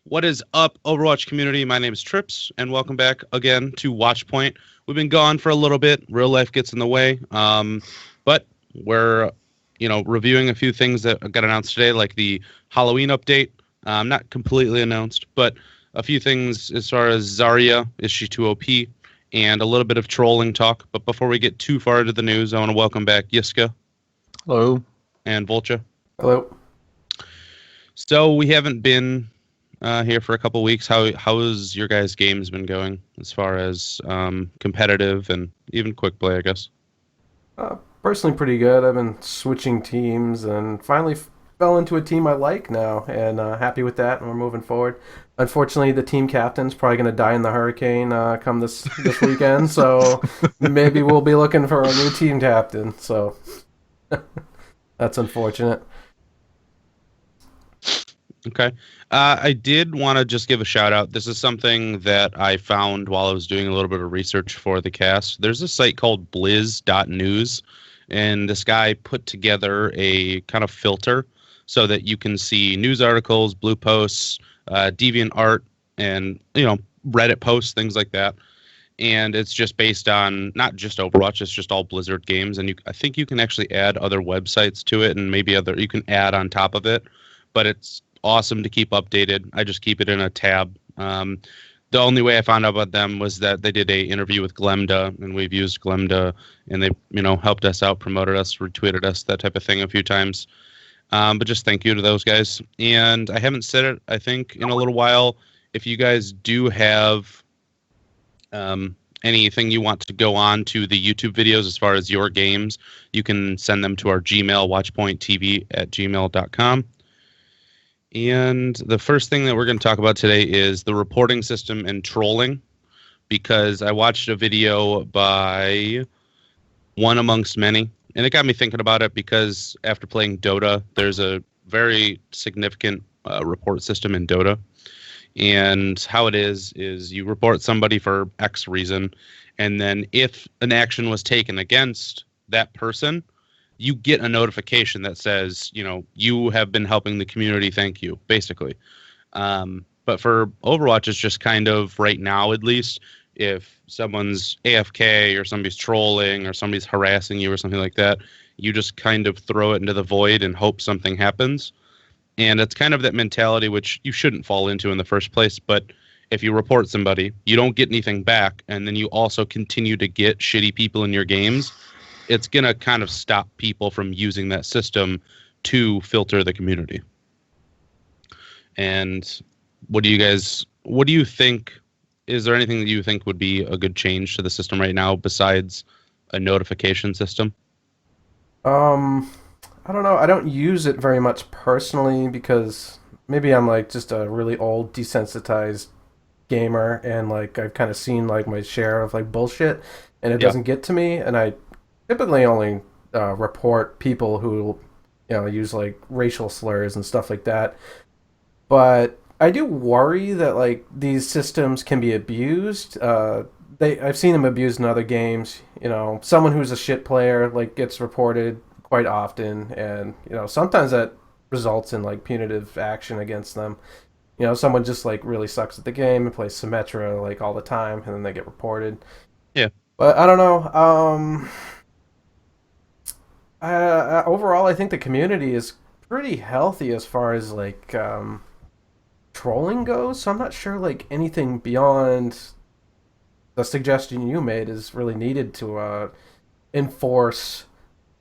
What is up, Overwatch community? My name is Trips, and welcome back again to Watchpoint. We've been gone for a little bit. Real life gets in the way, but we're, reviewing a few things that got announced today, like the Halloween update. Not completely announced, but a few things as far as Zarya, is she too OP, and a little bit of trolling talk. But before we get too far into the news, I want to welcome back Yiska Hello. and Volcha. Hello. So we haven't been here for a couple weeks. How has your guys' games been going as far as competitive and even quick play, I guess? Personally, pretty good. I've been switching teams and finally fell into a team I like now, and happy with that. And we're moving forward. Unfortunately, the team captain's probably going to die in the hurricane come this weekend, so maybe we'll be looking for a new team captain. So that's unfortunate. Okay. I did want to just give a shout out. This is something that I found while I was doing a little bit of research for the cast. There's a site called blizz.news, and this guy put together a kind of filter so that you can see news articles, blue posts, deviant art, and, Reddit posts, things like that. And it's just based on not just Overwatch, it's just all Blizzard games. And I think you can actually add other websites to it, and maybe you can add on top of it. But it's awesome to keep updated. I just keep it in a tab. The only way I found out about them was that they did a interview with Glemda, and we've used Glemda, and they, helped us out, promoted us, retweeted us, that type of thing a few times. But just thank you to those guys. And I haven't said it, I think, in a little while. If you guys do have anything you want to go on to the YouTube videos as far as your games, you can send them to our Gmail, watchpointtv@gmail.com. And the first thing that we're going to talk about today is the reporting system and trolling, because I watched a video by one amongst many, and it got me thinking about it because after playing Dota, there's a very significant report system in Dota. And how it is you report somebody for X reason, and then if an action was taken against that person, you get a notification that says, you have been helping the community, thank you, basically. But for Overwatch, it's just kind of, right now at least, if someone's AFK or somebody's trolling or somebody's harassing you or something like that, you just kind of throw it into the void and hope something happens. And it's kind of that mentality which you shouldn't fall into in the first place. But if you report somebody, you don't get anything back, and then you also continue to get shitty people in your games, it's going to kind of stop people from using that system to filter the community. And what do you think, is there anything that you think would be a good change to the system right now besides a notification system? I don't know. I don't use it very much personally because maybe I'm like just a really old, desensitized gamer, and like I've kind of seen like my share of like bullshit, and it doesn't get to me, and I typically only report people who, use like racial slurs and stuff like that. But I do worry that like these systems can be abused. I've seen them abused in other games. Someone who's a shit player like gets reported quite often, and sometimes that results in like punitive action against them. Someone just like really sucks at the game and plays Symmetra like all the time, and then they get reported. Yeah. But I don't know. Overall, I think the community is pretty healthy as far as like trolling goes. So I'm not sure like anything beyond the suggestion you made is really needed to enforce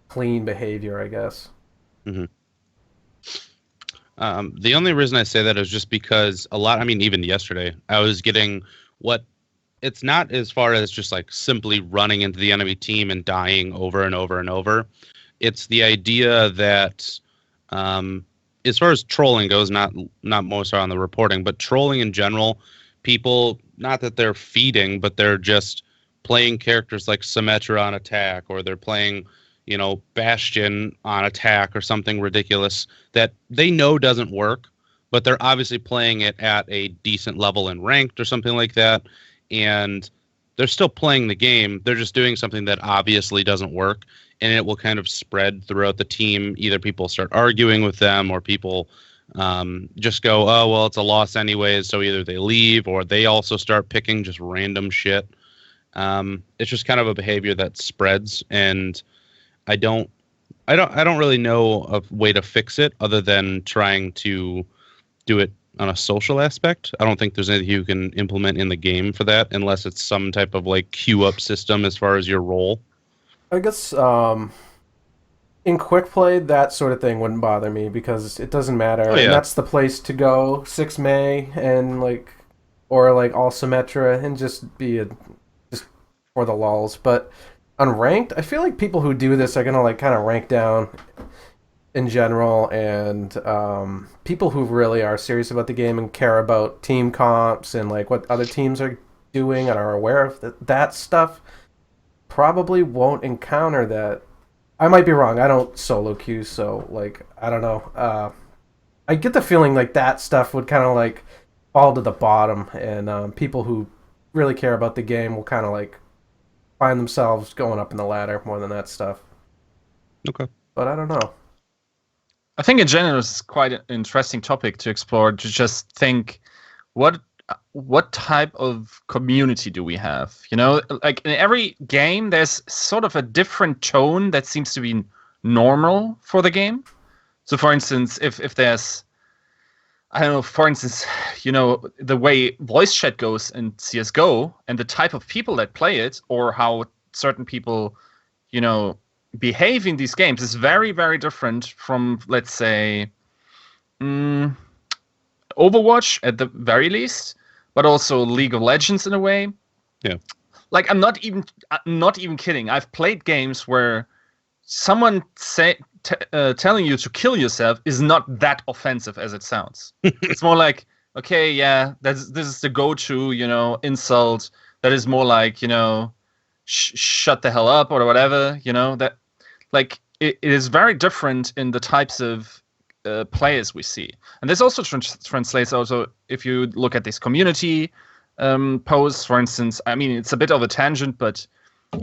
clean behavior, I guess. Mm-hmm. The only reason I say that is just because even yesterday, I was getting it's not as far as just like simply running into the enemy team and dying over and over and over. It's the idea that, as far as trolling goes, not more so on the reporting, but trolling in general, people, not that they're feeding, but they're just playing characters like Symmetra on attack, or they're playing, Bastion on attack or something ridiculous that they know doesn't work, but they're obviously playing it at a decent level in ranked or something like that. And they're still playing the game. They're just doing something that obviously doesn't work, and it will kind of spread throughout the team. Either people start arguing with them, or people just go, oh, well, it's a loss anyways. So either they leave or they also start picking just random shit. It's just kind of a behavior that spreads, and I don't really know a way to fix it other than trying to do it on a social aspect. I don't think there's anything you can implement in the game for that unless it's some type of like queue up system as far as your role. I guess in quick play, that sort of thing wouldn't bother me because it doesn't matter, Oh and yeah. that's the place to go. 6 May and like, or like all Symmetra, and just be just for the lulls. But on ranked, I feel like people who do this are gonna like kind of rank down in general, and people who really are serious about the game and care about team comps and like what other teams are doing and are aware of that stuff probably won't encounter that. I might be wrong. I don't solo queue, so like I don't know. I get the feeling like that stuff would kind of like fall to the bottom, and people who really care about the game will kind of like find themselves going up in the ladder more than that stuff. Okay. But I don't know. I think in general it's quite an interesting topic to explore. To just think, what type of community do we have? You know, like in every game, there's sort of a different tone that seems to be normal for the game. So, for instance, if there's, I don't know, for instance, you know, the way voice chat goes in CS:GO and the type of people that play it, or how certain people, you know, behave in these games is very, very different from, let's say, Overwatch at the very least, but also League of Legends in a way. Yeah. Like I'm not even kidding. I've played games where someone telling you to kill yourself is not that offensive as it sounds. It's more like, okay, yeah, this is the go-to, you know, insult that is more like, you know, shut the hell up or whatever, you know, that like it is very different in the types of players we see. And this also translates also if you look at this community posts, for instance. I mean, it's a bit of a tangent, but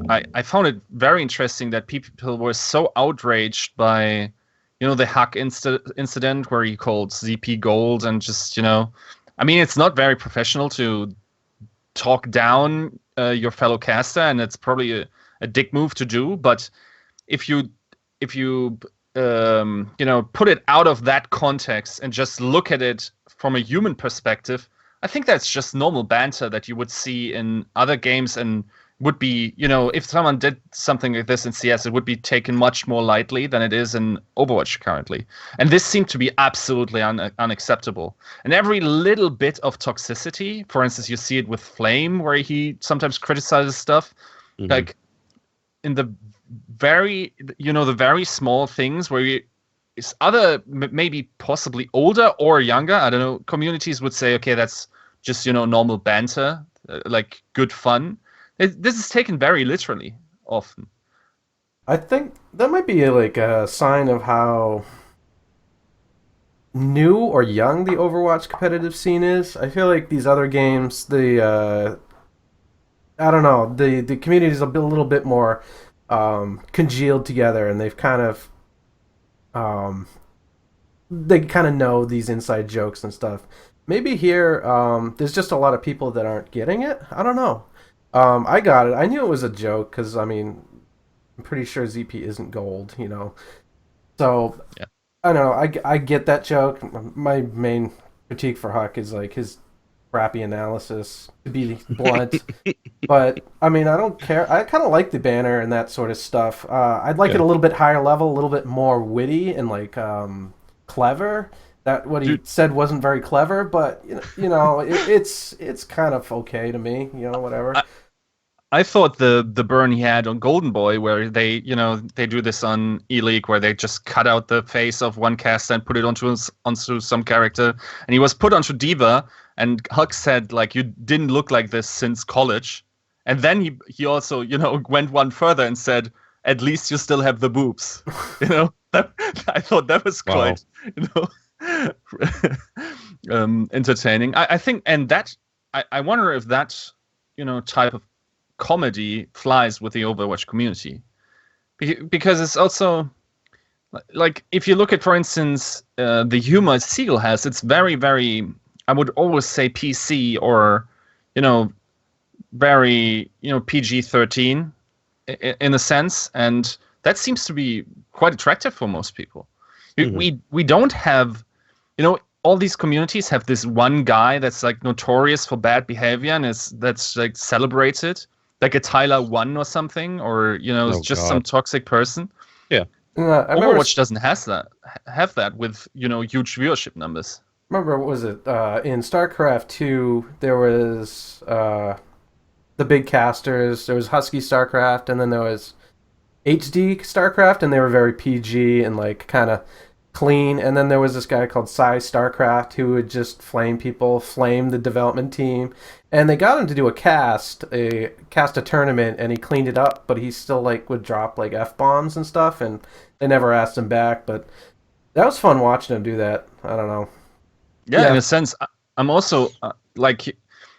I found it very interesting that people were so outraged by, you know, the hack incident where he called ZP gold and just, you know, I mean, it's not very professional to talk down your fellow caster, and it's probably a dick move to do. But if you you know, put it out of that context and just look at it from a human perspective, I think that's just normal banter that you would see in other games, and would be, you know, if someone did something like this in CS, it would be taken much more lightly than it is in Overwatch currently. And this seemed to be absolutely unacceptable. And every little bit of toxicity, for instance, you see it with Flame, where he sometimes criticizes stuff, like in the very, you know, the very small things where is other maybe possibly older or younger, I don't know, communities would say, okay, that's just, you know, normal banter, like good fun. This is taken very literally often. I think that might be like a sign of how new or young the Overwatch competitive scene is. I feel like these other games, I don't know, the community is a little bit more congealed together, and they've kind of they kind of know these inside jokes and stuff. Maybe here, there's just a lot of people that aren't getting it. I don't know. I got it. I knew it was a joke because, I mean, I'm pretty sure ZP isn't gold, you know. So, yeah. I don't know. I get that joke. My main critique for Huck is like his crappy analysis, to be blunt. But, I mean, I don't care. I kind of like the banner and that sort of stuff. I'd like it a little bit higher level, a little bit more witty and like clever. That what he said wasn't very clever, but you know, it's kind of okay to me. You know, whatever. I thought the burn he had on Golden Boy, where they, you know, they do this on E-League, where they just cut out the face of one caster and put it onto some character, and he was put onto D.Va, and Huck said, like, you didn't look like this since college, and then he also, you know, went one further and said, at least you still have the boobs, you know. I thought that was quite, you know, entertaining. I think, and that I wonder if that, you know, type of comedy flies with the Overwatch community, because it's also like if you look at, for instance, the humor Siegel has, it's very, very, I would always say PC or, you know, very, you know, PG-13 in a sense, and that seems to be quite attractive for most people. We don't have, you know, all these communities have this one guy that's like notorious for bad behavior and that's like celebrated, like a Tyler 1 or something, or you know, it's just some toxic person. Yeah. Overwatch doesn't have that with, you know, huge viewership numbers. Remember, what was it? In StarCraft 2, there was the big casters. There was Husky StarCraft, and then there was HD StarCraft, and they were very PG and like kind of clean. And then there was this guy called Cy StarCraft who would just flame people, flame the development team. And they got him to do a tournament, and he cleaned it up, but he still like would drop like F-bombs and stuff, and they never asked him back. But that was fun watching him do that. I don't know. Yeah, in a sense, I'm also like,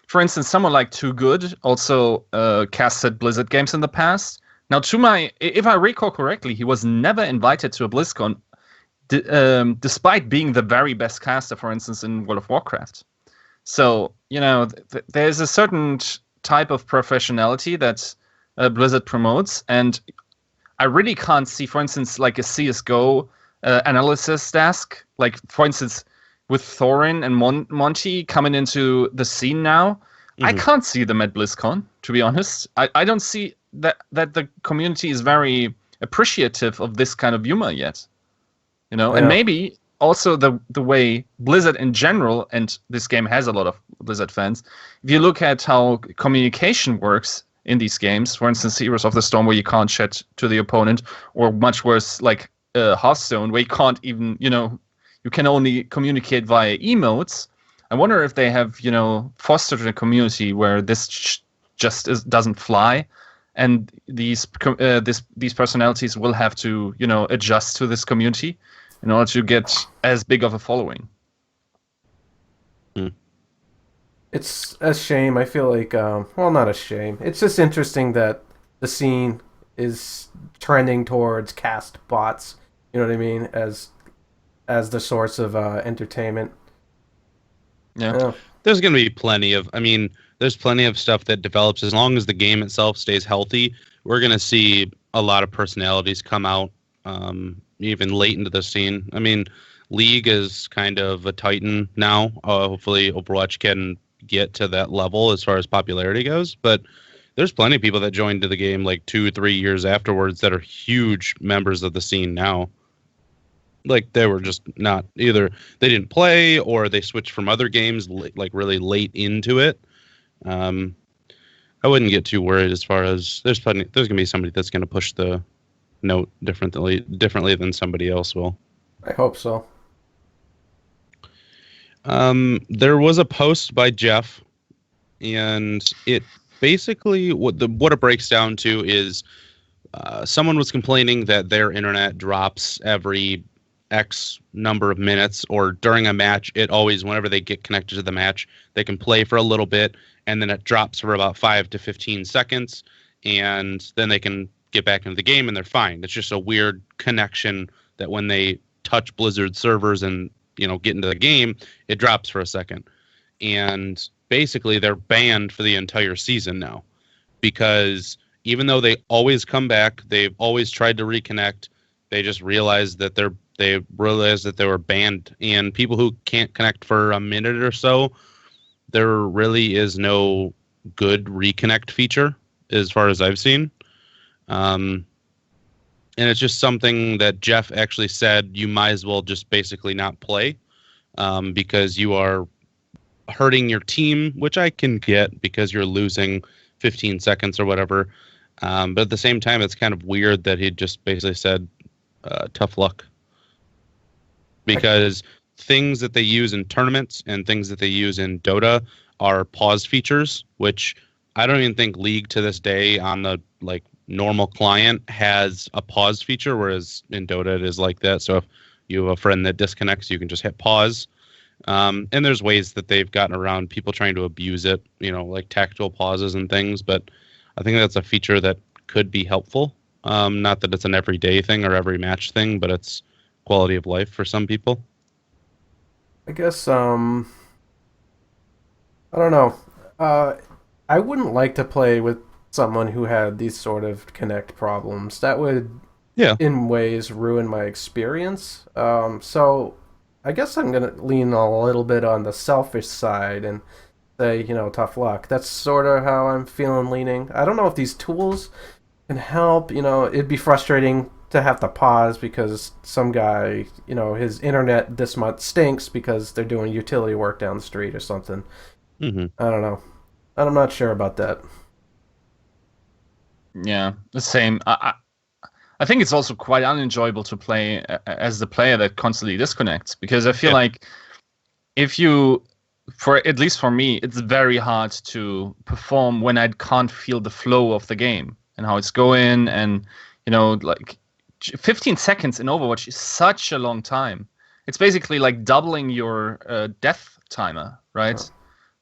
for instance, someone like Too Good also casted Blizzard games in the past. Now, if I recall correctly, he was never invited to a BlizzCon, despite being the very best caster, for instance, in World of Warcraft. So, you know, there's a certain type of professionality that Blizzard promotes, and I really can't see, for instance, like a CSGO analysis desk, like, for instance, with Thorin and Monty coming into the scene now. I can't see them at BlizzCon, to be honest. I don't see that the community is very appreciative of this kind of humor yet. You know, and maybe also the way Blizzard in general, and this game has a lot of Blizzard fans, if you look at how communication works in these games, for instance, Heroes of the Storm, where you can't chat to the opponent, or much worse, like Hearthstone, where you can't even, you know, you can only communicate via emotes. I wonder if they have, you know, fostered a community where this doesn't fly, and these personalities will have to, you know, adjust to this community in order to get as big of a following. It's a shame. I feel like, well, not a shame. It's just interesting that the scene is trending towards cast bots. You know what I mean? As the source of entertainment. Yeah. There's going to be plenty of, there's plenty of stuff that develops as long as the game itself stays healthy. We're going to see a lot of personalities come out even late into the scene. I mean, League is kind of a titan now. Hopefully Overwatch can get to that level as far as popularity goes, but there's plenty of people that joined the game like 2-3 years afterwards that are huge members of the scene now. Like, they were just not, either they didn't play or they switched from other games like really late into it. I wouldn't get too worried as far as there's going to be somebody that's going to push the note differently than somebody else will. I hope so. There was a post by Jeff, and it basically what it breaks down to is someone was complaining that their internet drops every X number of minutes, or during a match, it always, whenever they get connected to the match, they can play for a little bit, and then it drops for about 5 to 15 seconds, and then they can get back into the game and they're fine. It's just a weird connection that when they touch Blizzard servers and, you know, get into the game, it drops for a second. And basically they're banned for the entire season now, because even though they always come back, they've always tried to reconnect, they just realized that they were banned. And people who can't connect for a minute or so, there really is no good reconnect feature as far as I've seen. And it's just something that Jeff actually said you might as well just basically not play, because you are hurting your team, which I can get because you're losing 15 seconds or whatever. But at the same time, it's kind of weird that he just basically said, tough luck. Because things that they use in tournaments and things that they use in Dota are pause features, which I don't even think League to this day on the like normal client has a pause feature, whereas in Dota it is like that. So if you have a friend that disconnects, you can just hit pause. And there's ways that they've gotten around people trying to abuse it, you know, like tactile pauses and things. But I think that's a feature that could be helpful. Not that it's an everyday thing or every match thing, but it's quality of life for some people. I guess I don't know. I wouldn't like to play with someone who had these sort of connect problems. That would, Yeah. in ways, ruin my experience. So I guess I'm gonna lean a little bit on the selfish side and say, tough luck. That's sort of how I'm feeling leaning. I don't know if these tools can help. It'd be frustrating to have to pause because some guy, his internet this month stinks because they're doing utility work down the street or something. Hmm. I don't know. I'm not sure about that. Yeah, the same. I think it's also quite unenjoyable to play as the player that constantly disconnects, because I feel like if you, for at least for me, it's very hard to perform when I can't feel the flow of the game and how it's going. And, like 15 seconds in Overwatch is such a long time. It's basically like doubling your death timer, right? Oh.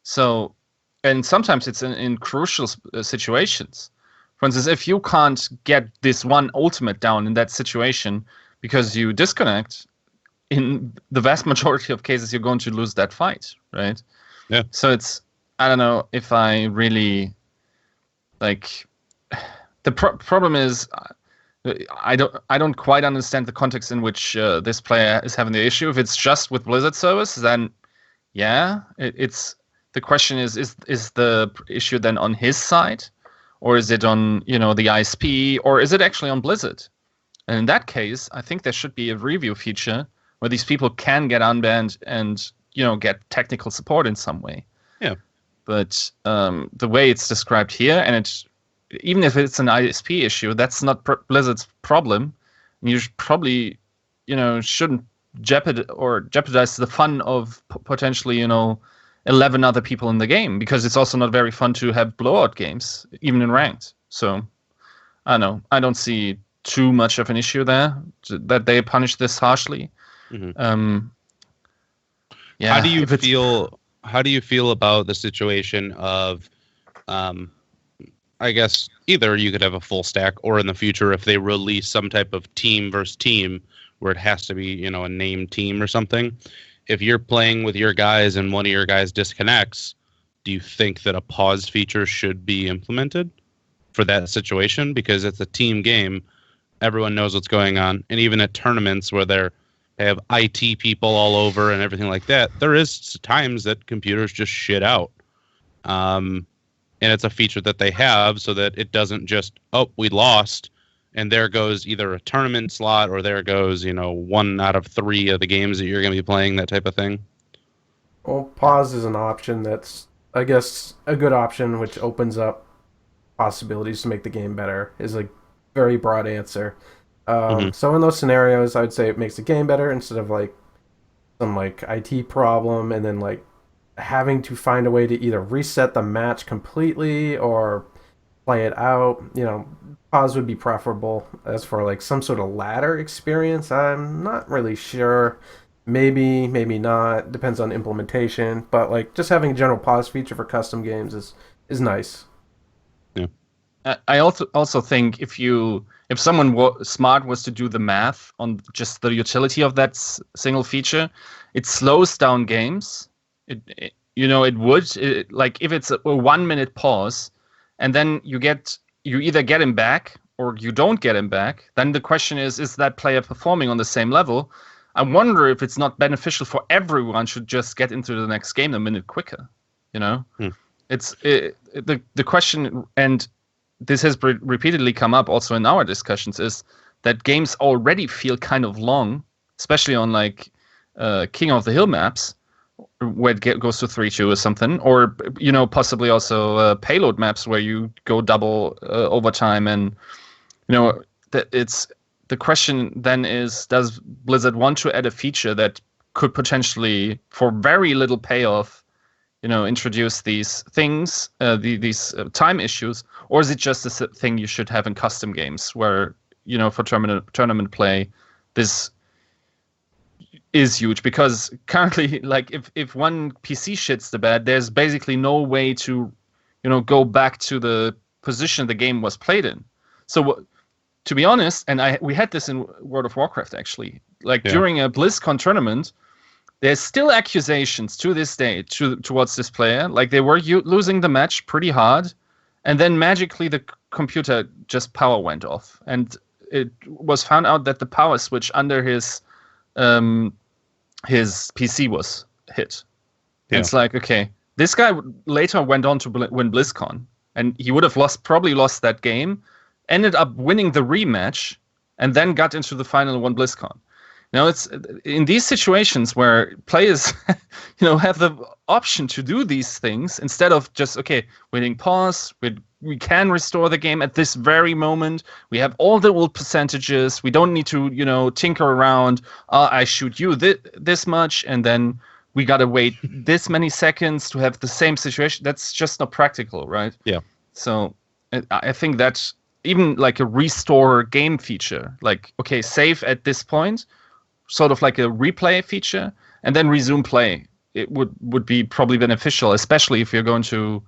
So, and sometimes it's in crucial situations. For instance, if you can't get this one ultimate down in that situation because you disconnect, in the vast majority of cases, you're going to lose that fight, right? Yeah. So I don't know if I really, like, the problem is, I don't quite understand the context in which this player is having the issue. If it's just with Blizzard service, then yeah, it's the question is the issue then on his side, or is it on the ISP, or is it actually on Blizzard? And in that case, I think there should be a review feature where these people can get unbanned and get technical support in some way. Yeah. But the way it's described here, and it's, even if it's an ISP issue, that's not Blizzard's problem. You probably shouldn't jeopardize the fun of potentially 11 other people in the game, because it's also not very fun to have blowout games, even in ranked. So I don't know. I don't see too much of an issue there that they punish this harshly. Mm-hmm. Yeah. How do you feel? How do you feel about the situation of, I guess either you could have a full stack, or in the future, if they release some type of team versus team where it has to be, a named team or something. If you're playing with your guys and one of your guys disconnects, do you think that a pause feature should be implemented for that situation? Because it's a team game. Everyone knows what's going on. And even at tournaments where they have IT people all over and everything like that, there is times that computers just shit out. And it's a feature that they have so that it doesn't just, oh, we lost, and there goes either a tournament slot, or there goes, 1 out of 3 of the games that you're going to be playing, that type of thing. Well, pause is an option that's, I guess, a good option, which opens up possibilities to make the game better, is a very broad answer. So in those scenarios, I would say it makes the game better instead of like some like IT problem and then like having to find a way to either reset the match completely or play it out. Pause would be preferable. As for like some sort of ladder experience, I'm not really sure. Maybe, maybe not. Depends on implementation. But like just having a general pause feature for custom games is nice. Yeah. I also think if someone smart was to do the math on just the utility of that single feature, it slows down games. It would, like if it's a 1 minute pause, and then you either get him back or you don't get him back, then the question is that player performing on the same level? I wonder if it's not beneficial for everyone should just get into the next game a minute quicker. It's the question, and this has repeatedly come up also in our discussions, is that games already feel kind of long, especially on like King of the Hill maps, where it goes to 3-2 or something, or possibly also payload maps where you go double overtime, and it's the question then is, does Blizzard want to add a feature that could potentially, for very little payoff, introduce these things, these time issues, or is it just a thing you should have in custom games where for tournament play this is huge? Because currently, like if one PC shits the bed, there's basically no way to go back to the position the game was played in. So to be honest, and we had this in World of Warcraft actually. Like Yeah. during a BlizzCon tournament, there's still accusations to this day towards this player. Like they were losing the match pretty hard, and then magically the computer just power went off, and it was found out that the power switch under his PC was hit. Yeah. It's like, okay, this guy later went on to win BlizzCon, and he would have probably lost that game, ended up winning the rematch, and then got into the final and won BlizzCon. Now, it's in these situations where players, have the option to do these things instead of just, okay, we're hitting pause, we can restore the game at this very moment. We have all the old percentages. We don't need to, tinker around. I shoot you this much, and then we got to wait this many seconds to have the same situation. That's just not practical, right? Yeah. So I think that's even like a restore game feature. Like, okay, save at this point, sort of like a replay feature, and then resume play. It would be probably beneficial, especially if you're going to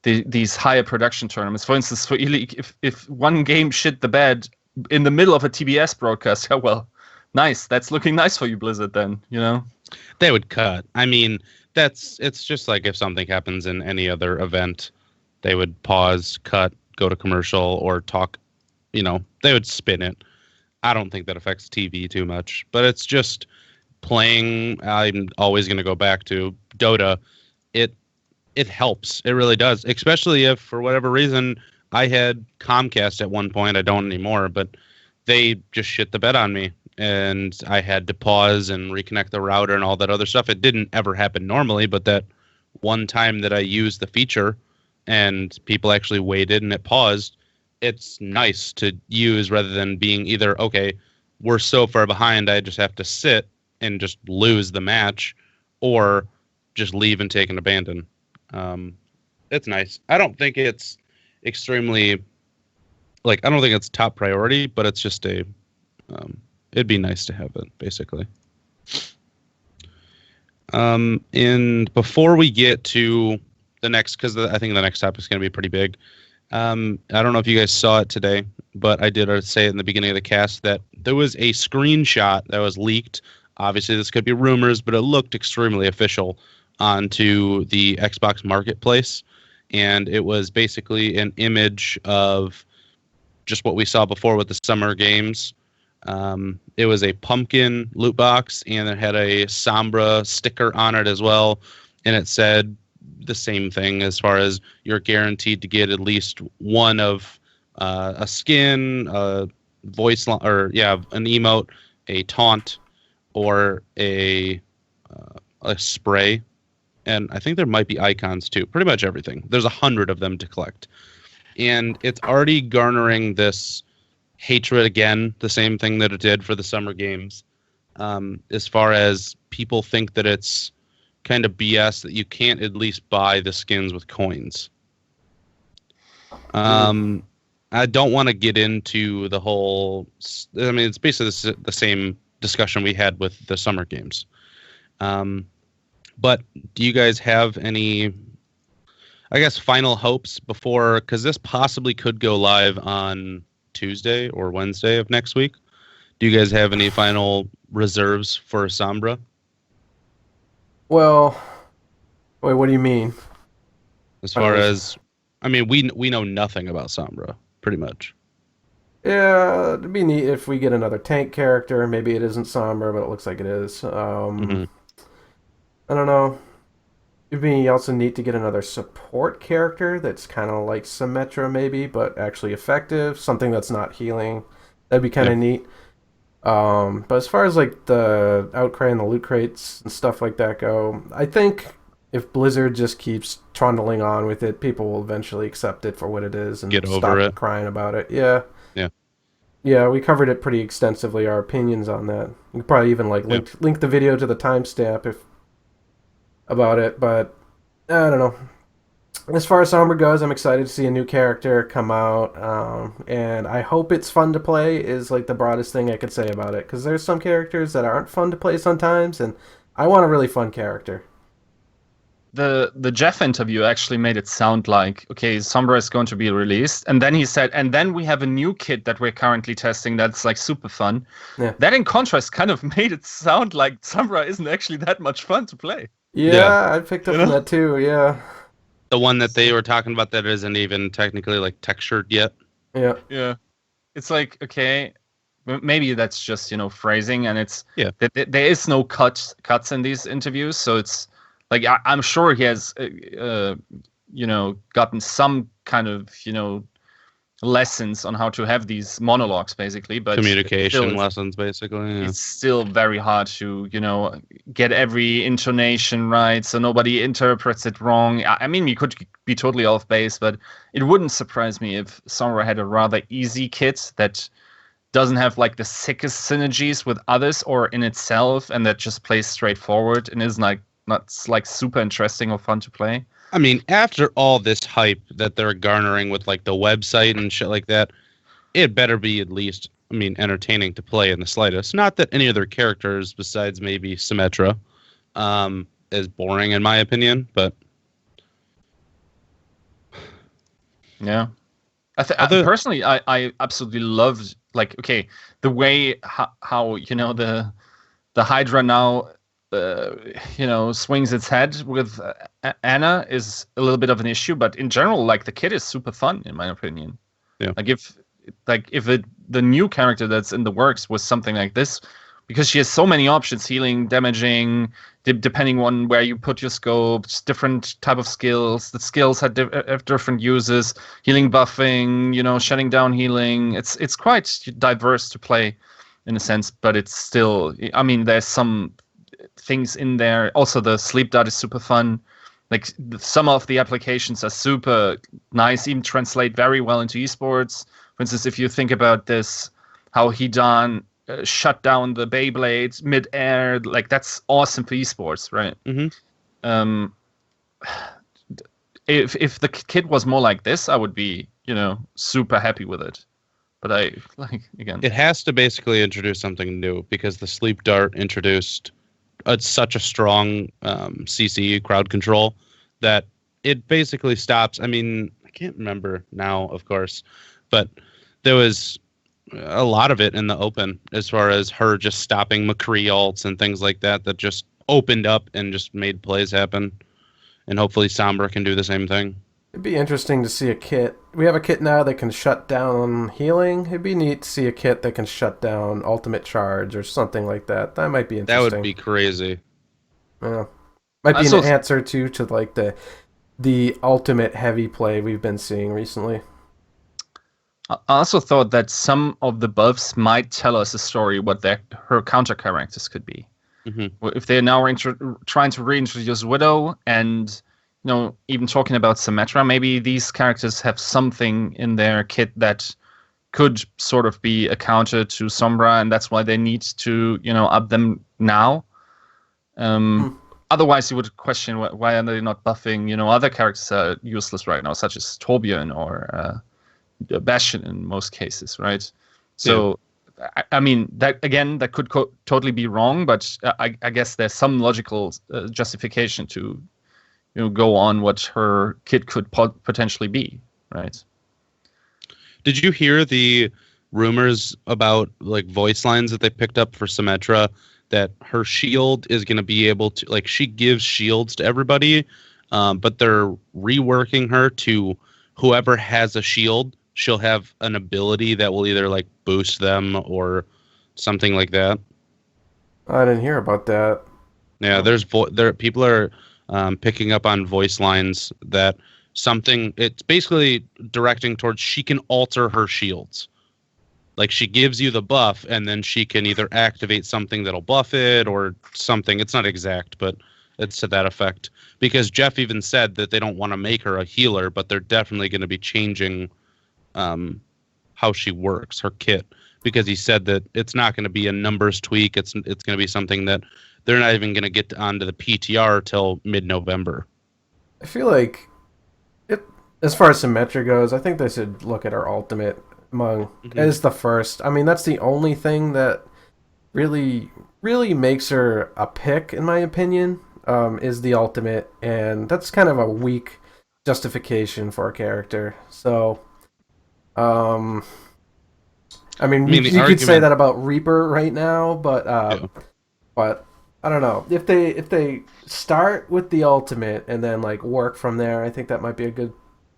these higher production tournaments. For instance, for E-League, if one game shit the bed in the middle of a TBS broadcast, well, nice. That's looking nice for you, Blizzard, then, They would cut. I mean, it's just like if something happens in any other event, they would pause, cut, go to commercial, or talk, they would spin it. I don't think that affects TV too much, but it's just playing. I'm always going to go back to Dota. It helps. It really does, especially if for whatever reason I had Comcast at one point. I don't anymore, but they just shit the bed on me, and I had to pause and reconnect the router and all that other stuff. It didn't ever happen normally, but that one time that I used the feature and people actually waited and it paused, it's nice to use rather than being either, okay, we're so far behind, I just have to sit and just lose the match, or just leave and take an abandon. It's nice. I don't think it's extremely, I don't think it's top priority, but it's just it'd be nice to have it, basically. And before we get to the next, because I think the next topic is going to be pretty big. I don't know if you guys saw it today, but I did say it in the beginning of the cast that there was a screenshot that was leaked. Obviously, this could be rumors, but it looked extremely official onto the Xbox Marketplace. And it was basically an image of just what we saw before with the summer games. It was a pumpkin loot box, and it had a Sombra sticker on it as well. And it said the same thing as far as you're guaranteed to get at least one of a skin, a voice line, or an emote, a taunt, or a spray. And I think there might be icons too. Pretty much everything. There's 100 of them to collect. And it's already garnering this hatred again, the same thing that it did for the summer games. As far as people think that it's kind of BS that you can't at least buy the skins with coins. I don't want to get into the whole... I mean, it's basically the same discussion we had with the summer games. But do you guys have any, I guess, final hopes before... Because this possibly could go live on Tuesday or Wednesday of next week. Do you guys have any final reserves for Sombra? Well, wait, what do you mean? As far as, I mean, we know nothing about Sombra, pretty much. Yeah, it'd be neat if we get another tank character. Maybe it isn't Sombra, but it looks like it is. I don't know. It'd be also neat to get another support character that's kind of like Symmetra, maybe, but actually effective. Something that's not healing. That'd be kind of neat. But as far as like the outcry and the loot crates and stuff like that go, I think if Blizzard just keeps trundling on with it, people will eventually accept it for what it is and stop crying about it. Yeah. Yeah, we covered it pretty extensively, our opinions on that. We could probably even link the video to the timestamp about it, but I don't know. As far as Sombra goes, I'm excited to see a new character come out, and I hope it's fun to play is like the broadest thing I could say about it, because there's some characters that aren't fun to play sometimes, and I want a really fun character. the Jeff interview actually made it sound like, okay, Sombra is going to be released, and then he said, and then we have a new kit that we're currently testing that's like super fun. Yeah. That in contrast kind of made it sound like Sombra isn't actually that much fun to play. Yeah, I picked up on that too. Yeah. The one that they were talking about that isn't even technically like textured yet. Yeah. Yeah. It's like, okay, maybe that's just, phrasing, and it's there is no cuts in these interviews, so it's like I'm sure he has gotten some kind of lessons on how to have these monologues, basically, but communication lessons, basically. Yeah. It's still very hard to get every intonation right, so nobody interprets it wrong. I mean, we could be totally off base, but it wouldn't surprise me if Sombra had a rather easy kit that doesn't have like the sickest synergies with others or in itself, and that just plays straightforward and is like not like super interesting or fun to play. I mean, after all this hype that they're garnering with like the website and shit like that, it better be at least, entertaining to play in the slightest. Not that any other characters besides maybe Symmetra is boring in my opinion, but yeah. Personally, I absolutely loved, like, okay, the way how the Hydra now swings its head with Anna is a little bit of an issue, but in general, like, the kit is super fun in my opinion. Yeah. Like if the new character that's in the works was something like this, because she has so many options: healing, damaging, depending on where you put your scopes, different type of skills. The skills have different uses: healing, buffing, shutting down healing. It's quite diverse to play in a sense, but it's still, there's some things in there. Also, the sleep dart is super fun. Like, some of the applications are super nice, even translate very well into esports. For instance, if you think about this, how Hidan shut down the Beyblades mid-air, like, that's awesome for esports, right? Mm-hmm. If the kit was more like this, I would be, super happy with it. But again, it has to basically introduce something new, because the sleep dart introduced such a strong CC crowd control that it basically stops. I can't remember now, of course, but there was a lot of it in the open as far as her just stopping McCree ults and things like that just opened up and just made plays happen. And hopefully Sombra can do the same thing. It'd be interesting to see a kit. We have a kit now that can shut down healing. It'd be neat to see a kit that can shut down ultimate charge or something like that. That might be interesting. That would be crazy. Yeah. Might be an answer to like the ultimate heavy play we've been seeing recently. I also thought that some of the buffs might tell us a story what her counter characters could be. Mm-hmm. If they're now trying to reintroduce Widow and even talking about Symmetra, maybe these characters have something in their kit that could sort of be a counter to Sombra, and that's why they need to up them now. Otherwise, you would question why are they not buffing other characters that are useless right now, such as Torbjorn or Bastion in most cases, right? So, yeah. that could totally be wrong, but I guess there's some logical justification to go on what her kit could potentially be, right? Did you hear the rumors about like voice lines that they picked up for Symmetra, that her shield is going to be able to, like, she gives shields to everybody, but they're reworking her to whoever has a shield, she'll have an ability that will either like boost them or something like that. I didn't hear about that. Yeah, there people are picking up on voice lines that it's basically directing towards she can alter her shields. Like, she gives you the buff, and then she can either activate something that'll buff it or something. It's not exact, but it's to that effect. Because Jeff even said that they don't want to make her a healer, but they're definitely going to be changing how she works, her kit. Because he said that it's not going to be a numbers tweak. It's going to be something that they're not even going to get onto the PTR till mid-November. I feel like, as far as Symmetra goes, I think they should look at her ultimate as the first. That's the only thing that really makes her a pick, in my opinion. is the ultimate, and that's kind of a weak justification for a character. So, um, I mean, I mean, the you could say argument. that about Reaper right now, Yeah. but I don't know if they start with the ultimate and then like work from there. I think that might be a good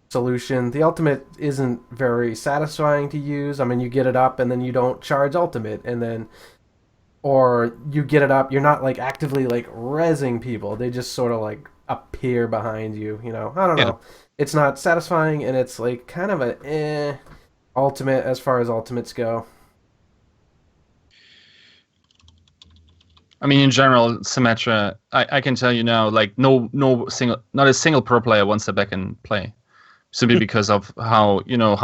solution. The ultimate isn't very satisfying to use. I mean, you get it up and then you don't charge ultimate, and then or you get it up, you're not like actively like rezzing people. They just sort of like appear behind you. I don't Yeah. know. It's not satisfying, and it's like kind of a ultimate as far as ultimates go. I mean, in general, Symmetra, I can tell you now, like not a single pro player wants her back in play, simply because of how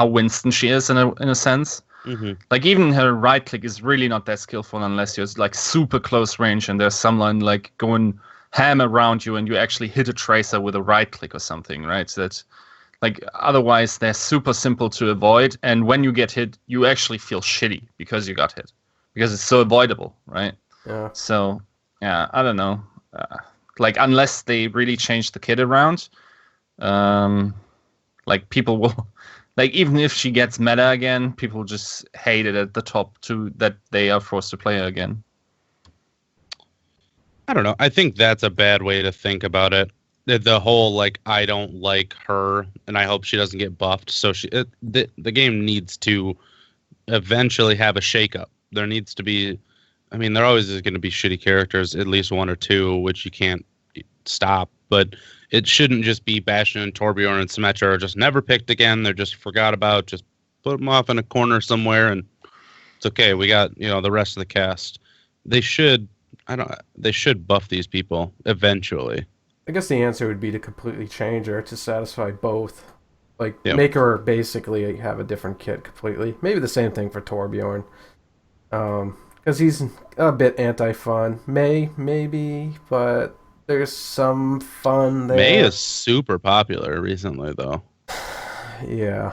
Winston she is in a sense. Hmm. Like even her right click is really not that skillful unless you're like super close range and there's someone like going ham around you and you actually hit a tracer with a right click or something, right? So that's like otherwise they're super simple to avoid, and when you get hit, you actually feel shitty because you got hit because it's so avoidable, right? Yeah. So yeah, I don't know. Like unless they really change the kit around, um, like people will, like even if she gets meta again, people just hate it at the top too that they are forced to play her again. I don't know. I think that's a bad way to think about it. The whole like I don't like her, and I hope she doesn't get buffed. So the game needs to eventually have a shakeup. There needs to be. I mean, there always is going to be shitty characters, at least one or two, which you can't stop. But it shouldn't just be Bastion and Torbjorn and Symmetra are just never picked again. They're just forgot about. Just put them off in a corner somewhere, and it's okay. We got the rest of the cast. They should. I don't. They should buff these people eventually. I guess the answer would be to completely change her to satisfy both. Like Yeah. make her basically have a different kit completely. Maybe the same thing for Torbjorn. Because he's a bit anti-fun. Maybe, but there's some fun there. May is super popular recently, though. Yeah.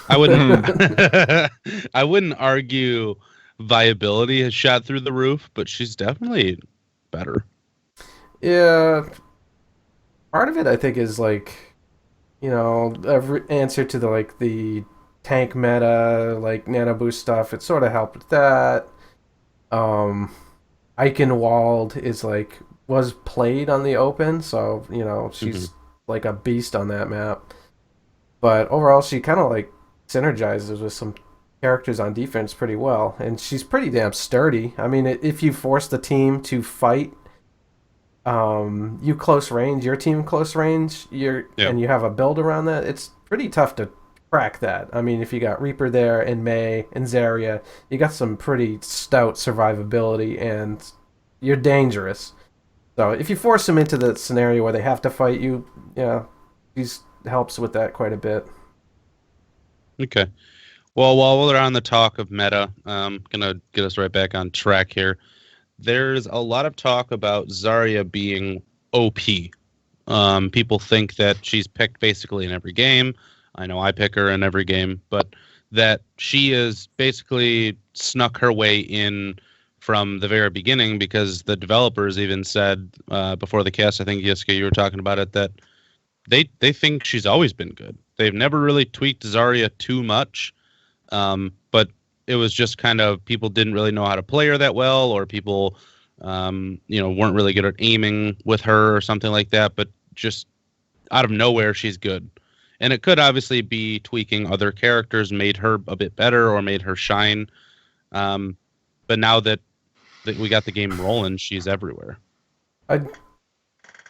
I wouldn't. I wouldn't argue viability has shot through the roof, but she's definitely better. Yeah. Part of it, I think, is like, every answer to the tank meta, like nano boost stuff. It sort of helped with that. Um, Eichenwald is like was played on the open, so she's like a beast on that map. But overall, she kind of like synergizes with some characters on defense pretty well, and she's pretty damn sturdy. I mean, if you force the team to fight, you close range, your team close range, and you have a build around that, it's pretty tough to crack that. I mean, if you got Reaper there and May and Zarya, you got some pretty stout survivability, and you're dangerous. So if you force them into the scenario where they have to fight you, yeah, these helps with that quite a bit. Okay. Well, while we're on the talk of meta, I'm gonna get us right back on track here. There's a lot of talk about Zarya being OP. People think that she's picked basically in every game. I know I pick her in every game, but that she is basically snuck her way in from the very beginning because the developers even said before the cast, I think, Yiska, you were talking about it, that they think she's always been good. They've never really tweaked Zarya too much, but it was just kind of people didn't really know how to play her that well, or people, weren't really good at aiming with her or something like that. But just out of nowhere, she's good. And it could obviously be tweaking other characters made her a bit better or made her shine. But now that we got the game rolling, she's everywhere. I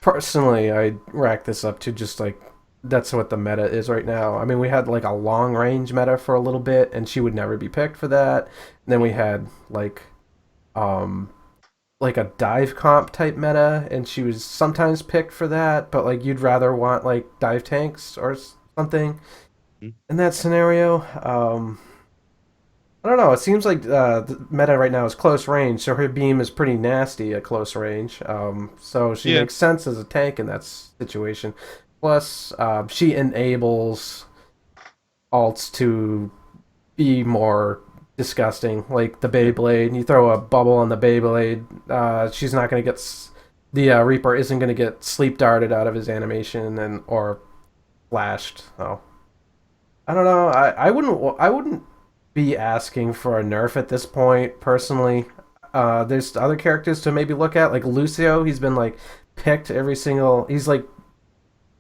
personally, I rack this up to just like that's what the meta is right now. I mean, we had like a long range meta for a little bit, and she would never be picked for that. And then we had like a dive comp type meta, and she was sometimes picked for that, but like you'd rather want like dive tanks or something in that scenario. I don't know. It seems like the meta right now is close range, so her beam is pretty nasty at close range. So she Yeah. makes sense as a tank in that situation. Plus, she enables alts to be more disgusting, like the Beyblade. You throw a bubble on the Beyblade, she's not going to get the Reaper isn't going to get sleep darted out of his animation and or flashed. So I don't know. I wouldn't be asking for a nerf at this point personally. There's other characters to maybe look at, like Lucio. He's been like picked every single. He's like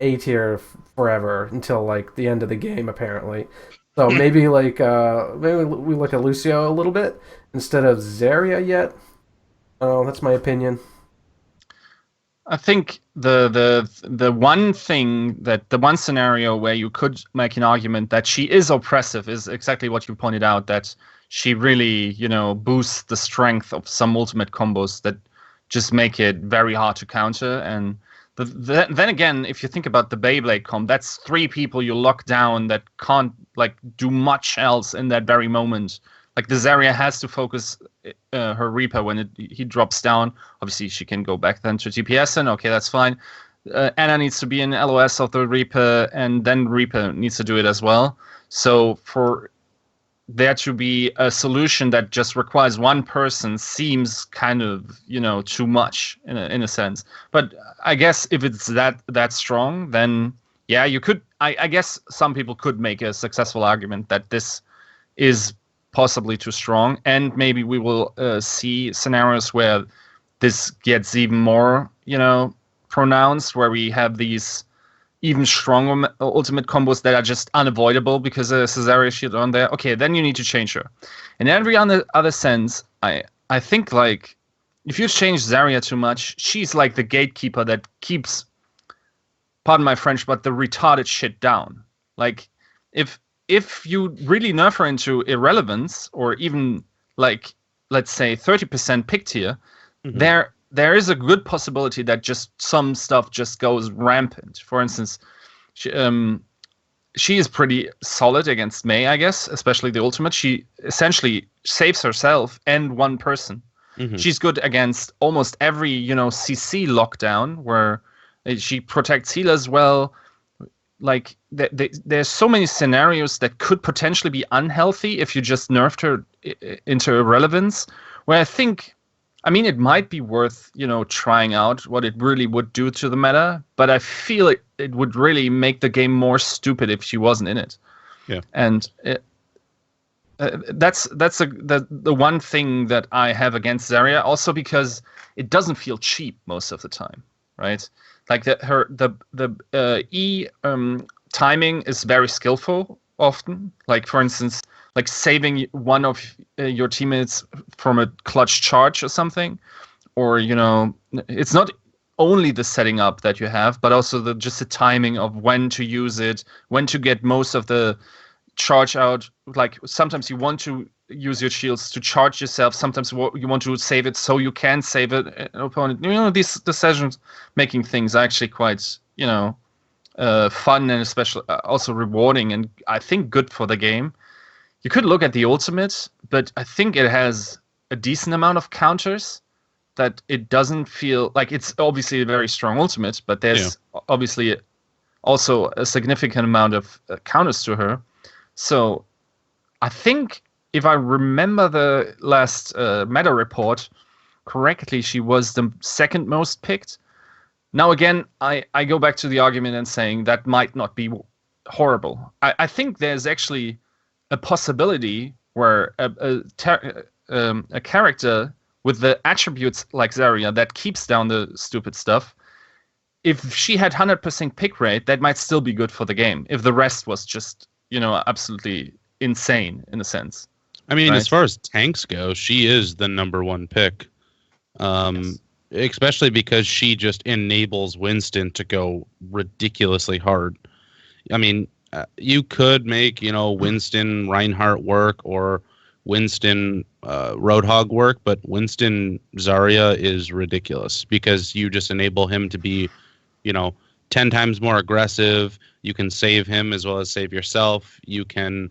A tier forever until like the end of the game apparently. So maybe maybe we look at Lucio a little bit instead of Zarya yet. Oh, that's my opinion. I think the one thing that the one scenario where you could make an argument that she is oppressive is exactly what you pointed out, that she really, boosts the strength of some ultimate combos that just make it very hard to counter. And then again, if you think about the Beyblade comp, that's 3 people you lock down that can't like do much else in that very moment. Like the Zarya has to focus her Reaper when he drops down. Obviously, she can go back then to TPS, and okay, that's fine. Anna needs to be in LOS of the Reaper, and then Reaper needs to do it as well. So for there to be a solution that just requires one person seems kind of too much in a sense. But I guess if it's that strong, then yeah, you could. I guess some people could make a successful argument that this is possibly too strong, and maybe we will see scenarios where this gets even more pronounced, where we have these even stronger ultimate combos that are just unavoidable because there's a Zarya shield on there. Okay, then you need to change her. In every other sense, I think like if you change Zarya too much, she's like the gatekeeper that keeps, pardon my French, but the retarded shit down. Like if you really nerf her into irrelevance, or even like, let's say 30% pick tier, there is a good possibility that just some stuff just goes rampant. For instance, she is pretty solid against Mei, I guess, especially the ultimate. She essentially saves herself and one person. She's good against almost every, CC lockdown where she protects healers well. Like there's so many scenarios that could potentially be unhealthy if you just nerfed her into irrelevance, where I think, it might be worth, trying out what it really would do to the meta, but I feel it would really make the game more stupid if she wasn't in it. Yeah. And that's the one thing that I have against Zarya, also because it doesn't feel cheap most of the time, right? Like the E timing is very skillful often. Like for instance, like saving one of your teammates from a clutch charge or something, or it's not only the setting up that you have, but also just the timing of when to use it, when to get most of the charge out. Like sometimes you want to use your shields to charge yourself. Sometimes you want to save it so you can save it an opponent. These decisions making things are actually quite fun, and especially also rewarding, and I think good for the game. You could look at the ultimate, but I think it has a decent amount of counters that it doesn't feel like it's obviously a very strong ultimate, but there's obviously also a significant amount of counters to her. So I think if I remember the last meta report correctly, she was the second most picked. Now, again, I go back to the argument and saying that might not be horrible. I think there's actually a possibility where a character with the attributes like Zarya that keeps down the stupid stuff, if she had 100% pick rate, that might still be good for the game. If the rest was just, absolutely insane in a sense. Right? As far as tanks go, she is the number 1 pick. Especially because she just enables Winston to go ridiculously hard. You could make, Winston Reinhardt work, or Winston Roadhog work, but Winston Zarya is ridiculous because you just enable him to be, 10 times more aggressive. You can save him as well as save yourself. You can,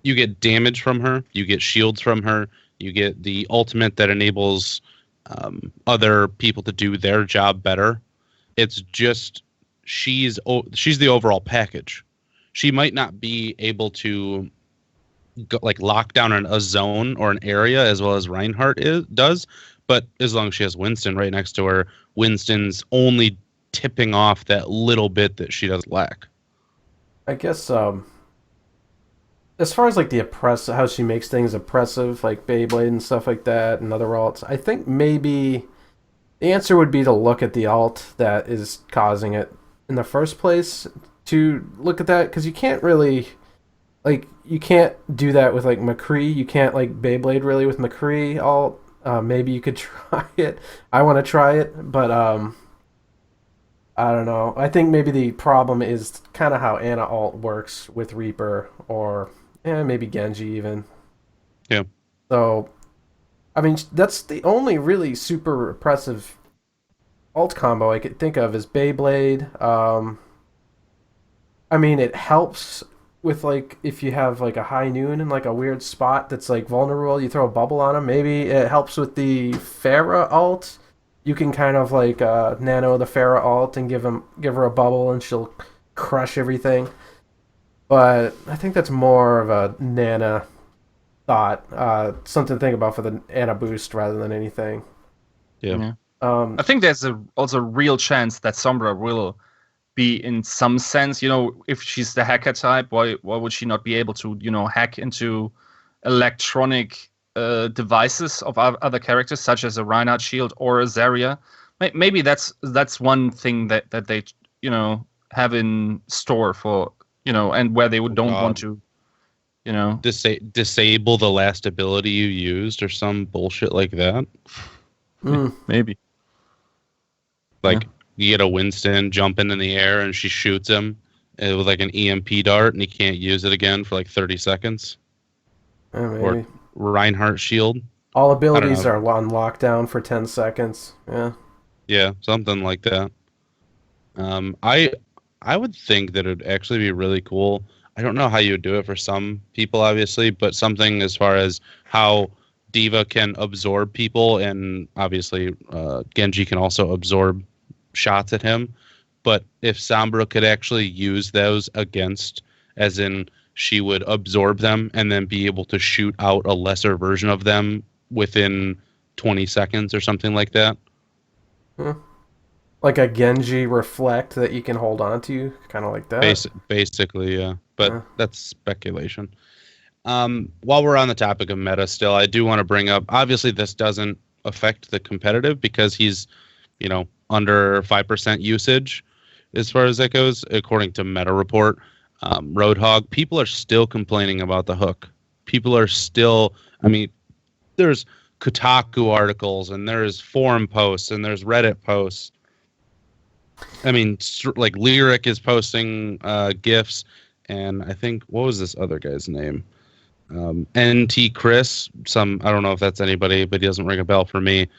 you get damage from her. You get shields from her. You get the ultimate that enables other people to do their job better. It's just she's the overall package. She might not be able to lock down a zone or an area as well as Reinhardt does, But as long as she has Winston right next to her, Winston's only tipping off that little bit that she does lack. I guess as far as like the how she makes things oppressive, like Beyblade and stuff like that, and other alts, I think maybe the answer would be to look at the alt that is causing it in the first place. To look at that, because you can't really, like, you can't do that with like McCree. You can't like Beyblade really with McCree alt. Maybe you could try it. I want to try it, but I don't know. I think maybe the problem is kind of how Ana alt works with Reaper, or maybe Genji even. Yeah. So, I mean, that's the only really super repressive alt combo I could think of is Beyblade. I mean, it helps with like if you have like a high noon in like a weird spot that's like vulnerable, you throw a bubble on them. Maybe it helps with the Pharah alt. You can kind of like nano the Pharah alt and give her a bubble and she'll crush everything. But I think that's more of a Nana thought, something to think about for the Ana boost rather than anything. Yeah. I think there's also a real chance that Sombra will be in some sense, if she's the hacker type, why would she not be able to, hack into electronic devices of other characters, such as a Reinhardt shield or a Zarya? Maybe that's one thing that they, have in store for, and where they don't want to, disable the last ability you used or some bullshit like that. Maybe. Like, you get a Winston jumping in the air and she shoots him with like an EMP dart and he can't use it again for like 30 seconds. Maybe. Or Reinhardt shield. All abilities are on lockdown for 10 seconds. Yeah. Yeah, something like that. I would think that it would actually be really cool. I don't know how you would do it for some people, obviously, but something as far as how Diva can absorb people, and obviously Genji can also absorb shots at him. But if Sombra could actually use those against, as in she would absorb them and then be able to shoot out a lesser version of them within 20 seconds or something like that. Like a Genji reflect that you can hold on to, kind of like that. Basically, yeah. But that's speculation. While we're on the topic of meta still, I do want to bring up, obviously this doesn't affect the competitive because he's, under 5% usage as far as that goes, according to Meta Report. Roadhog, people are still complaining about the hook. People are still, there's Kotaku articles and there's forum posts and there's Reddit posts. Like Lyric is posting GIFs, and I think, what was this other guy's name? NT Chris, I don't know if that's anybody, but he doesn't ring a bell for me.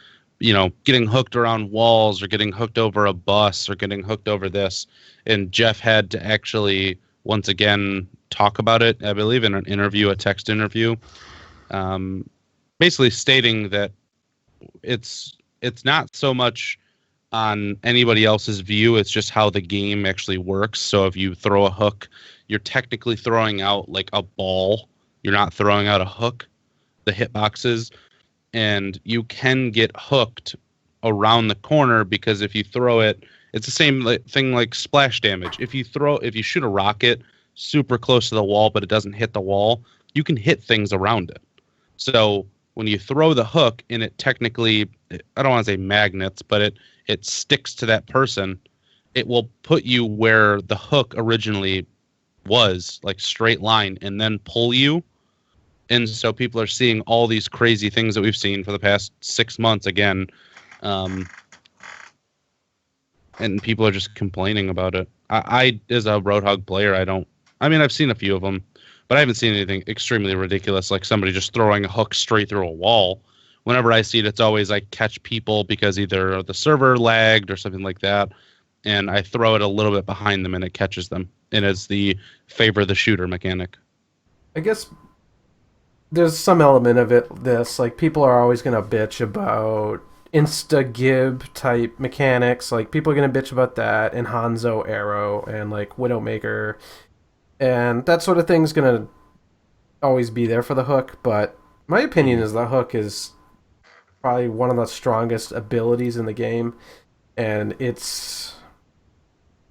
Getting hooked around walls or getting hooked over a bus or getting hooked over this. And Jeff had to actually, once again, talk about it, I believe, in an interview, a text interview, basically stating that it's not so much on anybody else's view, it's just how the game actually works. So if you throw a hook, you're technically throwing out like a ball. You're not throwing out a hook, the hitboxes. And you can get hooked around the corner because if you throw it, it's the same thing like splash damage. If you shoot a rocket super close to the wall, but it doesn't hit the wall, you can hit things around it. So when you throw the hook and it technically, I don't want to say magnets, but it sticks to that person, it will put you where the hook originally was, like straight line, and then pull you. And so people are seeing all these crazy things that we've seen for the past 6 months again. And people are just complaining about it. I as a Roadhog player, I've seen a few of them, but I haven't seen anything extremely ridiculous, like somebody just throwing a hook straight through a wall. Whenever I see it, it's always like catch people because either the server lagged or something like that. And I throw it a little bit behind them and it catches them. And it's the favor the shooter mechanic. I guess there's some element of this, like, people are always going to bitch about insta-gib type mechanics. Like, people are going to bitch about that, and Hanzo Arrow, and, like, Widowmaker. And that sort of thing's going to always be there for the hook, but my opinion is the hook is probably one of the strongest abilities in the game, and it's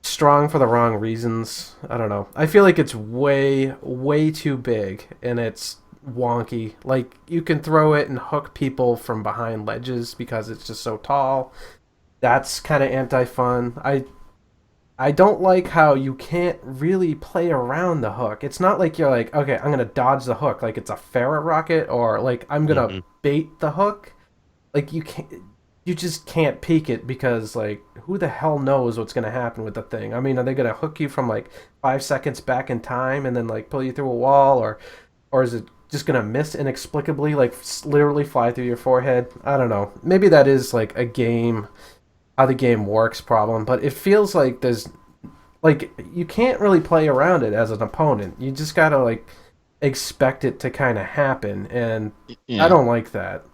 strong for the wrong reasons. I don't know. I feel like it's way too big, and it's wonky. Like, you can throw it and hook people from behind ledges because it's just so tall. That's kind of anti-fun. I don't like how you can't really play around the hook. It's not like you're like, okay, I'm gonna dodge the hook like it's a ferret rocket, or like I'm gonna bait the hook. Like, you just can't peek it because, like, who the hell knows what's gonna happen with the thing? I mean, are they gonna hook you from like 5 seconds back in time and then like pull you through a wall, or is it just gonna miss inexplicably, like literally fly through your forehead? I don't know. Maybe that is like a game, how the game works problem, but it feels like there's like you can't really play around it as an opponent. You just gotta like expect it to kind of happen, and I don't like that.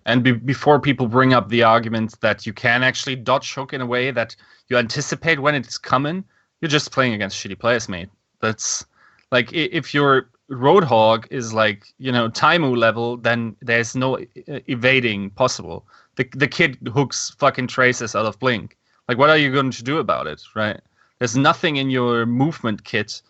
And before people bring up the argument that you can actually dodge hook in a way that you anticipate when it's coming, you're just playing against shitty players, mate. That's like, if your Roadhog is like, Taimu level, then there's no evading possible. The kid hooks fucking traces out of Blink. Like, what are you going to do about it, right? There's nothing in your movement kit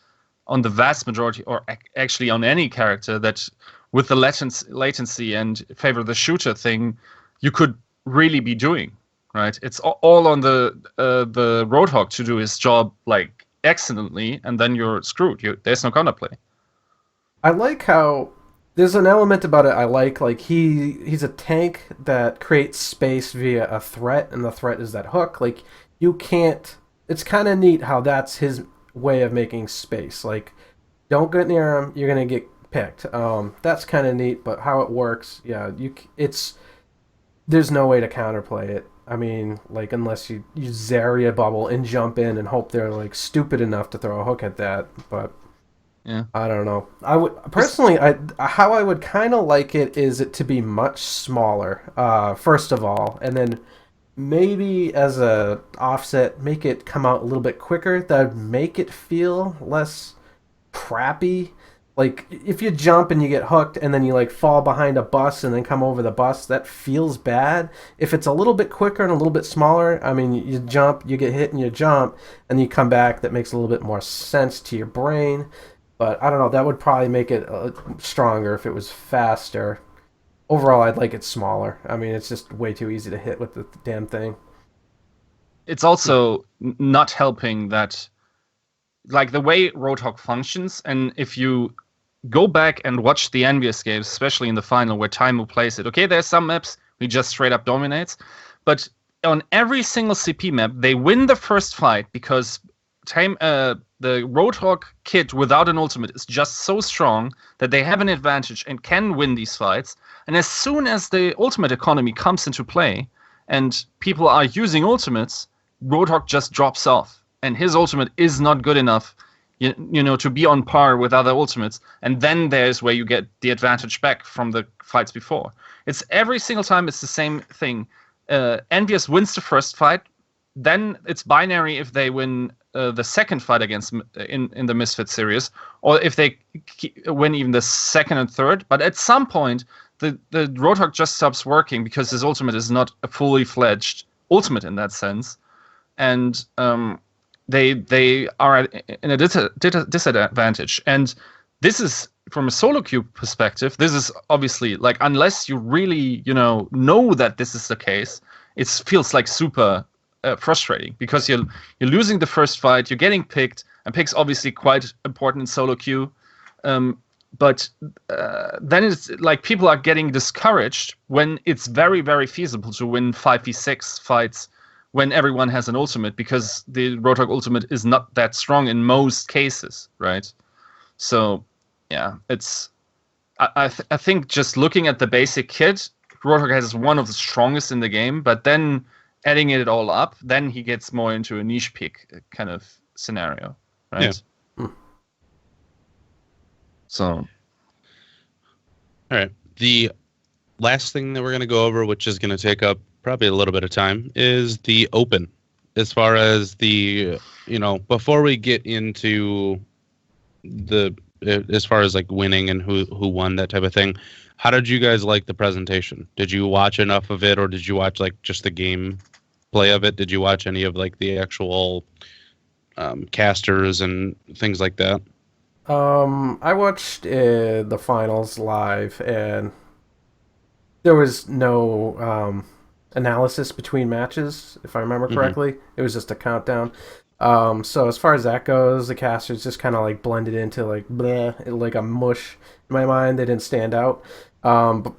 on the vast majority, or actually on any character, that with the latency and favor the shooter thing, you could really be doing, right? It's all on the Roadhog to do his job like excellently, and then you're screwed. There's no counterplay. I like how there's an element about it I like he's a tank that creates space via a threat, and the threat is that hook. Like, you can't. It's kind of neat how that's his way of making space. Like, don't get near him, you're gonna get picked. That's kind of neat, but how it works, yeah, there's no way to counterplay it. I mean, like, unless you use Zarya bubble and jump in and hope they're like stupid enough to throw a hook at that. But yeah, I don't know. I would personally, how I would kind of like it is it to be much smaller. First of all, and then maybe as a offset, make it come out a little bit quicker. That would make it feel less crappy. Like, if you jump and you get hooked and then you like fall behind a bus and then come over the bus, that feels bad. If it's a little bit quicker and a little bit smaller, I mean, you jump, you get hit and you jump, and you come back, that makes a little bit more sense to your brain. But I don't know, that would probably make it stronger if it was faster. Overall, I'd like it smaller. I mean, it's just way too easy to hit with the damn thing. It's also not helping that, like, the way Roadhog functions, and if you go back and watch the Envious games, especially in the final where Taimu plays it. Okay, there's some maps he just straight up dominates, but on every single CP map, they win the first fight because the Roadhog kit without an ultimate is just so strong that they have an advantage and can win these fights. And as soon as the ultimate economy comes into play and people are using ultimates, Roadhog just drops off, and his ultimate is not good enough to be on par with other ultimates, and then there's where you get the advantage back from the fights before. It's every single time it's the same thing. Envious wins the first fight, then it's binary if they win the second fight against in the Misfit series, or if they win even the second and third. But at some point, the Roadhog just stops working because his ultimate is not a fully fledged ultimate in that sense, and they are in a disadvantage. And this is, from a solo queue perspective, this is obviously, like, unless you really know that this is the case, it feels like super frustrating because you're losing the first fight, you're getting picked, and pick's obviously quite important in solo queue. But then it's like people are getting discouraged when it's very, very feasible to win 5v6 fights when everyone has an ultimate, because the Roadhog ultimate is not that strong in most cases, right? So, yeah, it's... I think just looking at the basic kit, Roadhog has one of the strongest in the game, but then adding it all up, then he gets more into a niche pick kind of scenario, right? Yeah. So... All right. The last thing that we're going to go over, which is going to take up probably a little bit of time, is the Open. As far as the, before we get into as far as like winning and who won, that type of thing, How did you guys like the presentation? Did you watch enough of it, or did you watch like just the game play of it? Did you watch any of like the actual casters and things like that? I watched the finals live, and there was no analysis between matches, if I remember correctly. It was just a countdown. So as far as that goes, the casters just kind of like blended into like bleh, like a mush in my mind. They didn't stand out. But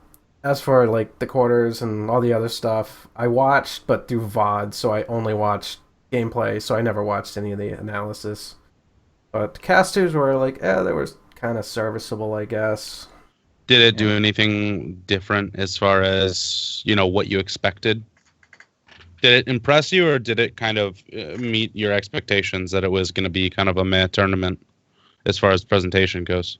as for like the quarters and all the other stuff, I watched, but through VOD, so I only watched gameplay, so I never watched any of the analysis. But the casters were like, they were kind of serviceable, I guess. Did it do anything different as far as, what you expected? Did it impress you, or did it kind of meet your expectations that it was going to be kind of a meh tournament as far as presentation goes?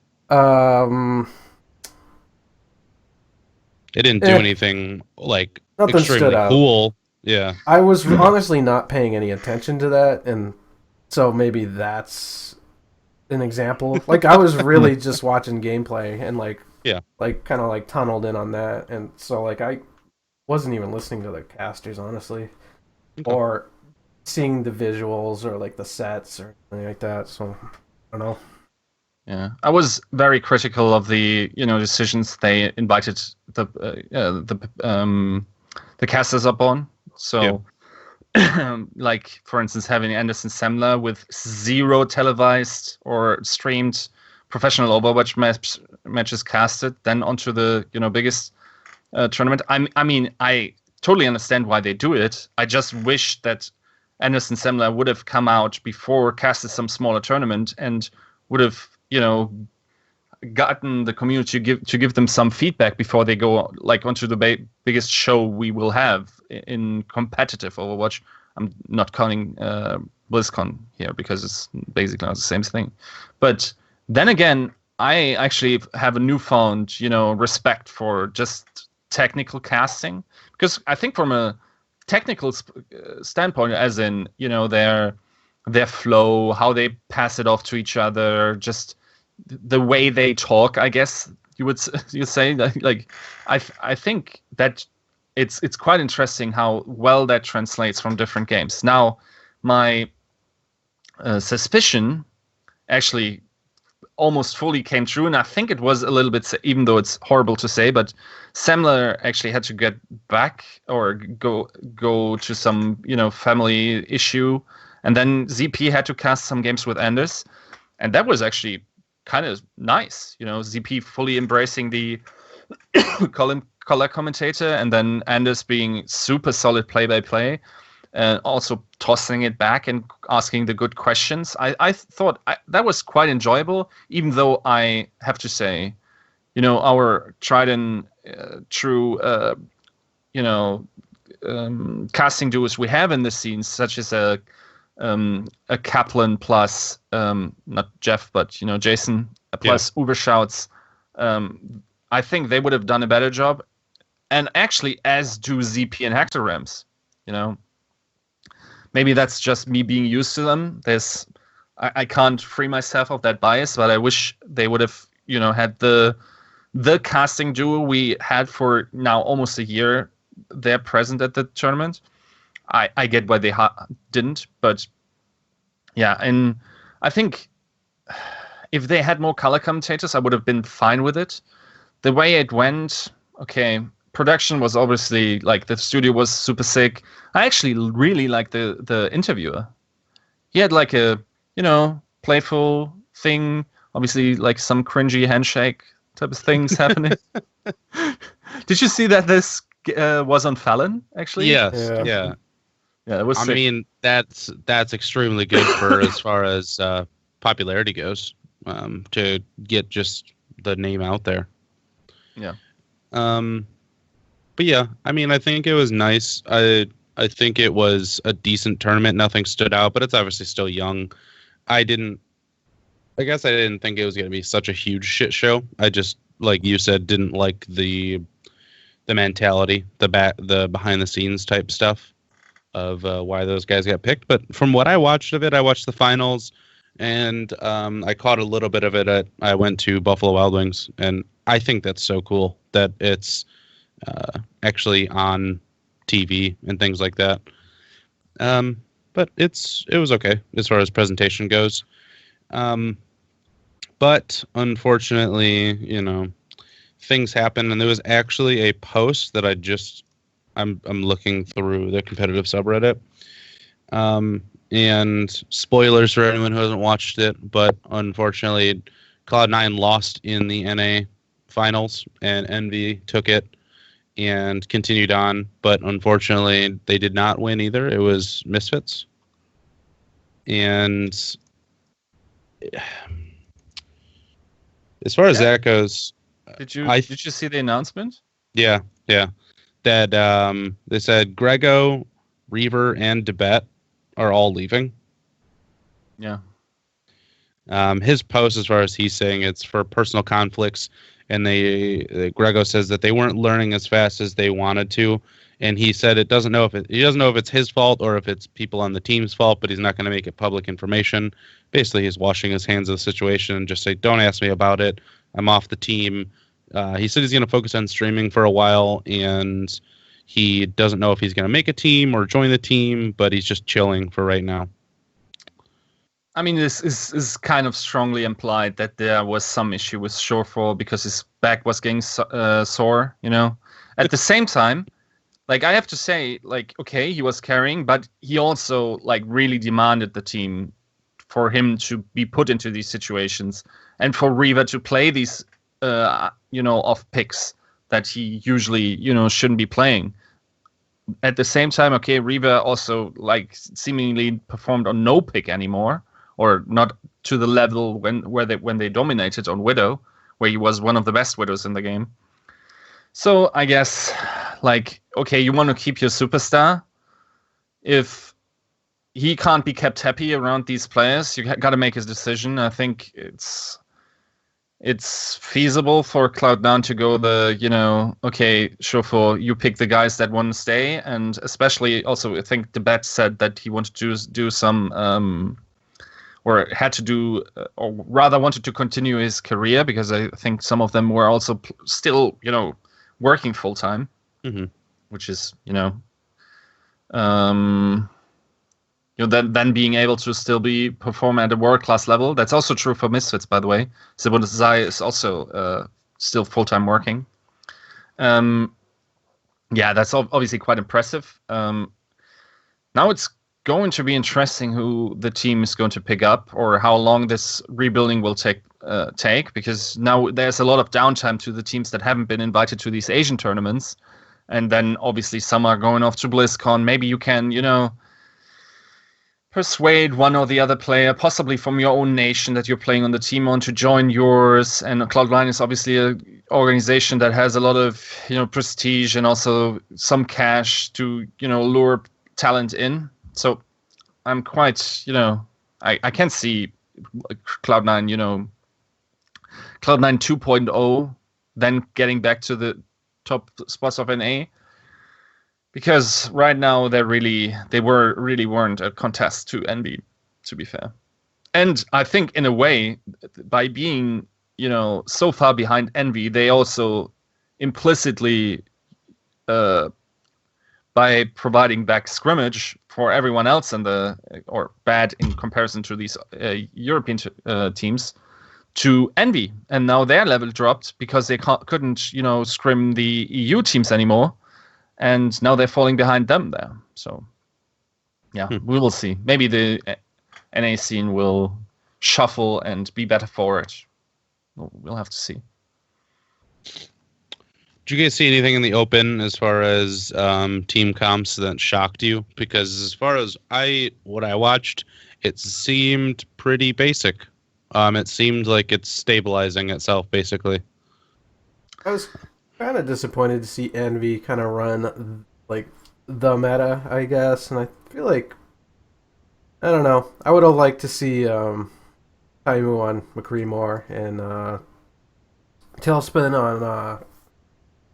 It didn't do anything like extremely cool. Yeah. I was honestly not paying any attention to that, and so maybe that's an example. Like, I was really just watching gameplay and like kind of like tunneled in on that, and so like I wasn't even listening to the casters, honestly, or seeing the visuals or like the sets or anything like that. So I don't know. Yeah, I was very critical of the decisions they invited the casters up on. So, like for instance, having Anderson Semler with 0 televised or streamed professional Overwatch matches casted, then onto the biggest tournament. I mean, I totally understand why they do it. I just wish that Anderson Semler would have come out before, casted some smaller tournament, and would have gotten the community to give them some feedback before they go like onto the biggest show we will have in competitive Overwatch. I'm not calling BlizzCon here because it's basically not the same thing. But then again, I actually have a newfound respect for just technical casting, because I think from a technical standpoint, as in their flow, how they pass it off to each other, just the way they talk, I guess you say, like I think that it's quite interesting how well that translates from different games. Now, my suspicion actually almost fully came true, and I think it was a little bit, even though it's horrible to say, but Semler actually had to get back or go to some family issue, and then ZP had to cast some games with Anders, and that was actually kind of nice. ZP fully embracing the color commentator, and then Anders being super solid play-by-play, and also tossing it back and asking the good questions. I thought that was quite enjoyable, even though I have to say, our tried and true, casting duos we have in the scenes, such as a Kaplan plus, not Jeff, but Jason plus Ubershouts. I think they would have done a better job, and actually, as do ZP and Hector Rams. Maybe that's just me being used to them. I can't free myself of that bias, but I wish they would have, had the casting duo we had for now almost a year. They're present at the tournament. I get why they didn't, but yeah, and I think if they had more color commentators, I would have been fine with it. The way it went, okay. Production was obviously, like, the studio was super sick. I actually really liked the interviewer. He had like a playful thing, obviously like some cringy handshake type of things happening. Did you see that this was on Fallon actually? Yes. Yeah. It was sick. I mean, that's extremely good for as far as popularity goes, to get just the name out there. Yeah. But yeah, I mean, I think it was nice. I think it was a decent tournament. Nothing stood out, but it's obviously still young. I guess I didn't think it was going to be such a huge shit show. I just, like you said, didn't like the mentality, the behind the scenes type stuff of why those guys got picked. But from what I watched of it, I watched the finals, and I caught a little bit of it I went to Buffalo Wild Wings, and I think that's so cool that it's actually on TV and things like that. But it was okay as far as presentation goes. But unfortunately, things happen, and there was actually a post that I'm looking through the competitive subreddit. And spoilers for anyone who hasn't watched it, but unfortunately, Cloud9 lost in the NA finals, and Envy took it and continued on. But unfortunately, they did not win either. It was Misfits. And as far as that goes, did you see the announcement? Yeah. That they said Grego, Reaver, and Debet are all leaving. Yeah. His post, as far as he's saying, it's for personal conflicts, and Grego says that they weren't learning as fast as they wanted to, and he said he doesn't know if it's his fault or if it's people on the team's fault, but he's not going to make it public information. Basically, he's washing his hands of the situation and just say, "Don't ask me about it. I'm off the team." He said he's going to focus on streaming for a while, and he doesn't know if he's going to make a team or join the team, but he's just chilling for right now. I mean, this is kind of strongly implied that there was some issue with Shorefall because his back was getting sore, At the same time, like, I have to say, like, okay, he was carrying, but he also, like, really demanded the team for him to be put into these situations and for Reaver to play these, off picks that he usually, shouldn't be playing. At the same time, okay, Reaver also, like, seemingly performed on no pick anymore, or not to the level when they dominated on Widow, where he was one of the best Widows in the game. So I guess, like, okay, you want to keep your superstar. If he can't be kept happy around these players, you got to make his decision. I think it's feasible for Cloud9 to go okay, sure, you pick the guys that want to stay, and especially also I think the bet said that he wanted to do some or had to do, or rather wanted to continue his career, because I think some of them were also still, working full time, which is, then being able to still perform at a world class level. That's also true for Misfits, by the way. So Zarya is also still full time working. That's obviously quite impressive. Now it's going to be interesting who the team is going to pick up, or how long this rebuilding will take, because now there's a lot of downtime to the teams that haven't been invited to these Asian tournaments, and then obviously some are going off to BlizzCon. Maybe you can, persuade one or the other player, possibly from your own nation that you're playing on the team on, to join yours. And Cloud9 is obviously an organization that has a lot of, prestige and also some cash to, lure talent in. So I'm quite, I can see Cloud9, Cloud9 2.0, then getting back to the top spots of NA. Because right now they weren't a contest to Envy, to be fair. And I think in a way, by being, so far behind Envy, they also implicitly, by providing back scrimmage for everyone else or bad in comparison to these European teams, to Envy. And now their level dropped because they couldn't, scrim the EU teams anymore. And now they're falling behind them there. So, yeah, we will see. Maybe the NA scene will shuffle and be better for it. We'll have to see. Did you guys see anything in the Open as far as team comps that shocked you? Because as far as what I watched, it seemed pretty basic. It seemed like it's stabilizing itself, basically. I was kind of disappointed to see Envy kind of run like the meta, I guess, and I feel like, I don't know, I would have liked to see Taimu on McCree more, and Tailspin on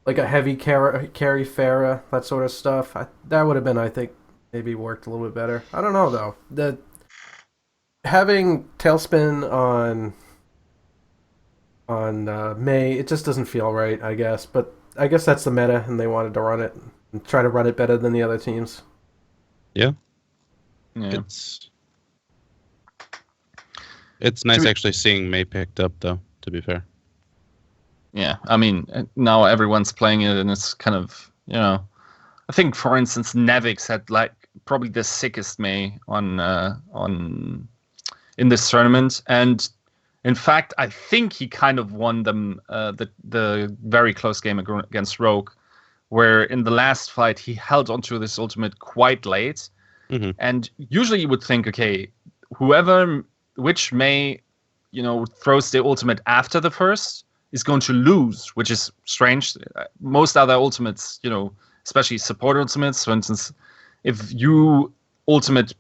like a heavy carry Pharah, that sort of stuff. That would have been, I think, maybe worked a little bit better. I don't know though. Having Tailspin on on May. It just doesn't feel right, I guess. But I guess that's the meta, and they wanted to run it and try to run it better than the other teams. Yeah. Yeah. It's nice actually seeing May picked up, though, to be fair. Yeah, I mean, now everyone's playing it, and it's kind of, I think, for instance, Nevix had like probably the sickest May on in this tournament, and in fact, I think he kind of won them the very close game against Rogue, where in the last fight he held onto this ultimate quite late, and usually you would think, okay, which May, throws the ultimate after the first is going to lose, which is strange. Most other ultimates, especially support ultimates, for instance, if you ultimate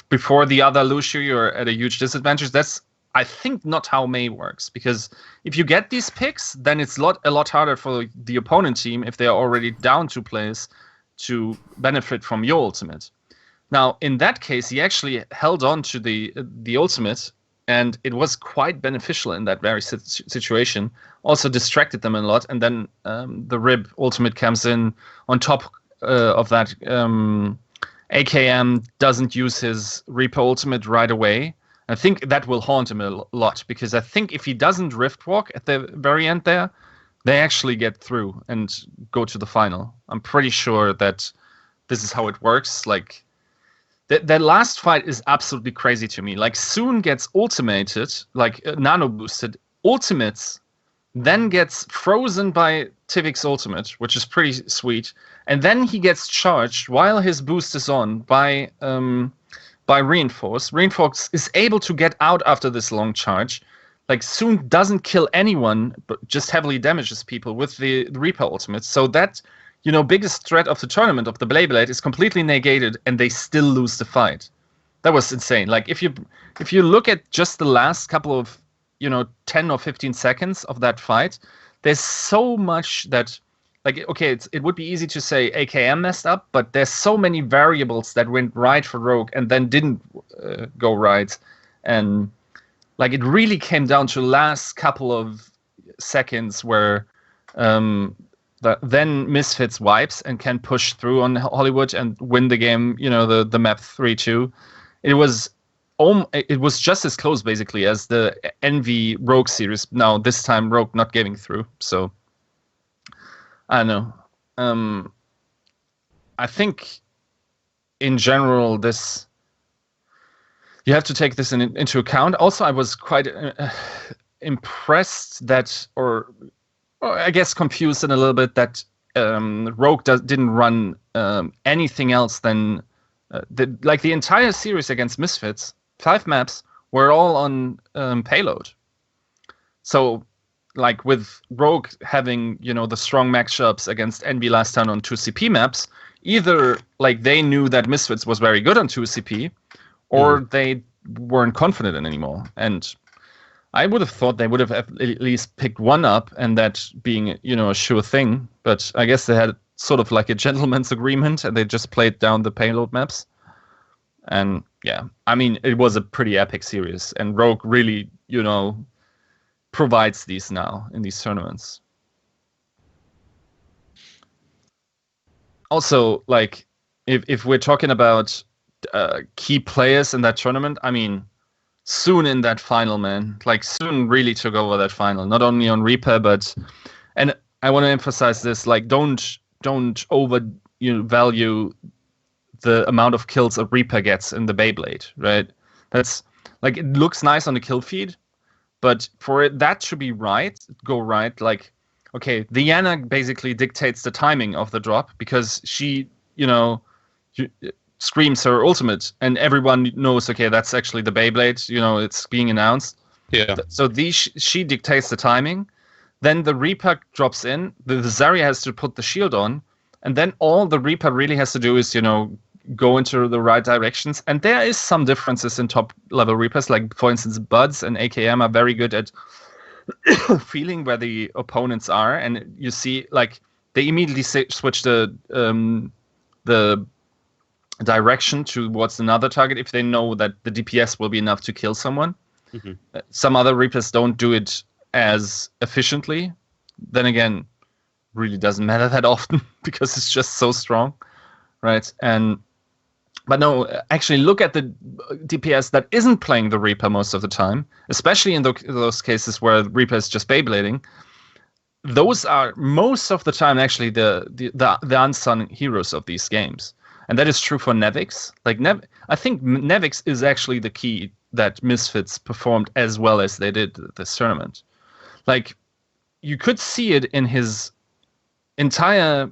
before the other Lucio, you're at a huge disadvantage. That's, I think, not how May works, because if you get these picks, then it's a lot harder for the opponent team, if they are already down 2 players, to benefit from your ultimate. Now, in that case, he actually held on to the ultimate, and it was quite beneficial in that very situation. Also distracted them a lot, and then the Rib ultimate comes in on top of that. AKM doesn't use his Reaper ultimate right away. I think that will haunt him a lot, because I think if he doesn't Rift Walk at the very end there, they actually get through and go to the final. I'm pretty sure that this is how it works. Like, that last fight is absolutely crazy to me. Like, Soon gets ultimated, like nano boosted, ultimates, then gets frozen by Tivik's ultimate, which is pretty sweet, and then he gets charged while his boost is on by Reinforce. Reinforce is able to get out after this long charge. Like, Soon doesn't kill anyone, but just heavily damages people with the Reaper ultimate. So that, biggest threat of the tournament, of the Blade, is completely negated, and they still lose the fight. That was insane. Like, if you look at just the last couple of 10 or 15 seconds of that fight, there's so much that, like, okay, it would be easy to say AKM messed up, but there's so many variables that went right for Rogue and then didn't go right, and like, it really came down to the last couple of seconds where then Misfits wipes and can push through on Hollywood and win the game, the map 3-2. It was just as close, basically, as the Envy Rogue series. Now, this time, Rogue not getting through. So, I don't know. I think, in general, you have to take this into account. Also, I was quite impressed that, or I guess confused in a little bit, that Rogue didn't run anything else than the entire series against Misfits. 5 maps were all on payload. So, like, with Rogue having the strong matchups against Envy last time on 2 CP maps, either like they knew that Misfits was very good on 2 CP, or they weren't confident in anymore. And I would have thought they would have at least picked one up, and that being a sure thing. But I guess they had sort of like a gentleman's agreement, and they just played down the payload maps. And yeah, I mean, it was a pretty epic series, and Rogue really, provides these now in these tournaments. Also, like, if we're talking about key players in that tournament, I mean, Soon in that final, man. Like, Soon really took over that final, not only on Reaper, and I want to emphasize this, like, don't over value the amount of kills a Reaper gets in the Beyblade, right? That's, like, it looks nice on the kill feed, but for that to be go right, like, okay, the Yana basically dictates the timing of the drop, because she, screams her ultimate, and everyone knows, okay, that's actually the Beyblade, it's being announced. Yeah. So she dictates the timing. Then the Reaper drops in, the Zarya has to put the shield on, and then all the Reaper really has to do is, go into the right directions. And there is some differences in top level Reapers, like, for instance, Buds and AKM are very good at feeling where the opponents are, and you see, like, they immediately switch the direction towards another target if they know that the DPS will be enough to kill someone. Some other Reapers don't do it as efficiently. Then again, really doesn't matter that often because it's just so strong, right? But no, actually look at the DPS that isn't playing the Reaper most of the time, especially in those cases where Reaper is just Beyblading. Those are most of the time actually the unsung heroes of these games. And that is true for Nevix. I think Nevix is actually the key that Misfits performed as well as they did this tournament. Like, you could see it in his entire,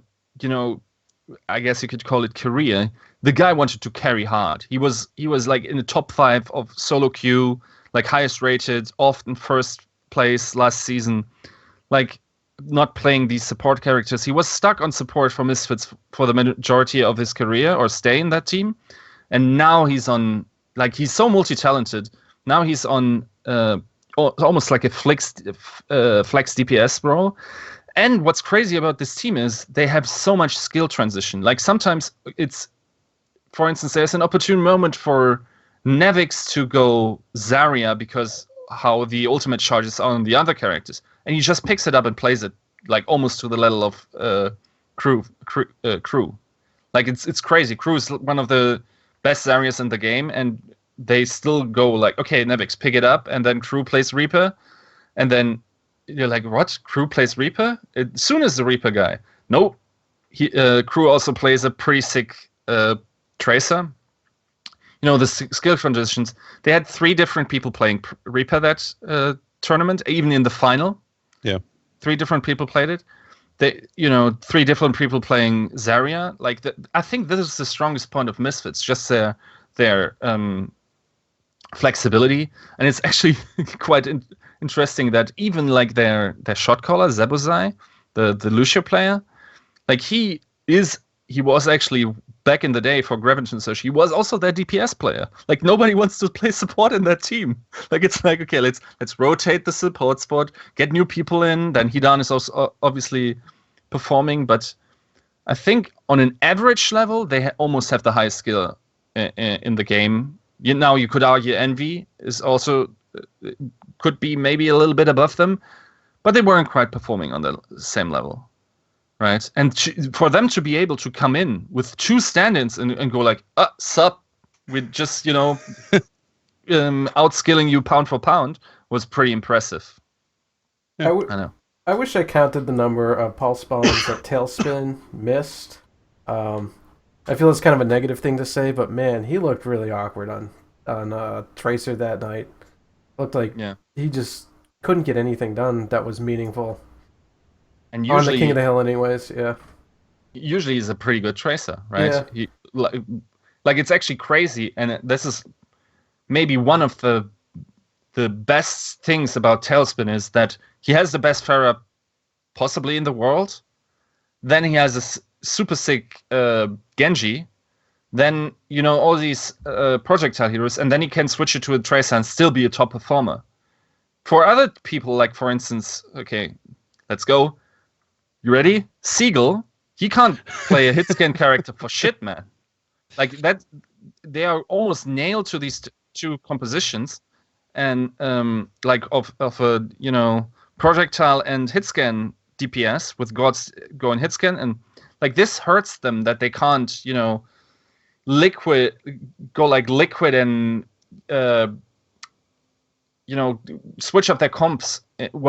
I guess you could call it career. The guy wanted to carry hard. He was like in the top 5 of solo queue, like highest rated, often first place last season. Like, not playing these support characters. He was stuck on support for Misfits for the majority of his career, or stay in that team. And now he's on, like, he's so multi-talented. Now he's on almost like a flex DPS role. And what's crazy about this team is they have so much skill transition. Like, sometimes it's, for instance, there's an opportune moment for Nevix to go Zarya because how the ultimate charges are on the other characters. And he just picks it up and plays it like almost to the level of Crew. Like, it's crazy. Crew is one of the best Zaryas in the game, and they still go like, okay, Nevix, pick it up, and then Crew plays Reaper, and then you're like, what? Crew plays Reaper? As soon as the Reaper guy. No, Crew also plays a pretty sick Tracer. The skill transitions. They had 3 different people playing Reaper that tournament, even in the final. Yeah, 3 different people played it. 3 different people playing Zarya. Like, I think this is the strongest point of Misfits, just their flexibility. And it's actually quite interesting that even like their shot caller Zebuzai, the Lucio player, like he was actually back in the day for Graviton Search, he was also their DPS player. Like, nobody wants to play support in that team. Like, it's like, okay, let's rotate the support spot, get new people in. Then Hidan is also obviously performing, but I think on an average level, they almost have the highest skill in the game. Now you could argue Envy is also could be maybe a little bit above them, but they weren't quite performing on the same level. Right, and for them to be able to come in with 2 stand-ins and go like, sup, with just, outskilling you pound for pound was pretty impressive. Yeah. I know. I wish I counted the number of pulse bombs that Tailspin missed. I feel it's kind of a negative thing to say, but man, he looked really awkward on Tracer that night. Looked like he just couldn't get anything done that was meaningful. And usually, on the King of the Hill anyways, yeah. Usually he's a pretty good Tracer, right? Yeah. Like, it's actually crazy, and this is maybe one of the best things about Tailspin is that he has the best Pharah possibly in the world. Then he has a super sick Genji. Then, all these projectile heroes, and then he can switch it to a Tracer and still be a top performer. For other people, like, for instance, okay, let's go. You ready? Seagull, he can't play a hitscan character for shit, man. Like, that, they are almost nailed to these 2 compositions, and like of a projectile and hitscan DPS with gods going hitscan, and like this hurts them that they can't liquid and switch up their comps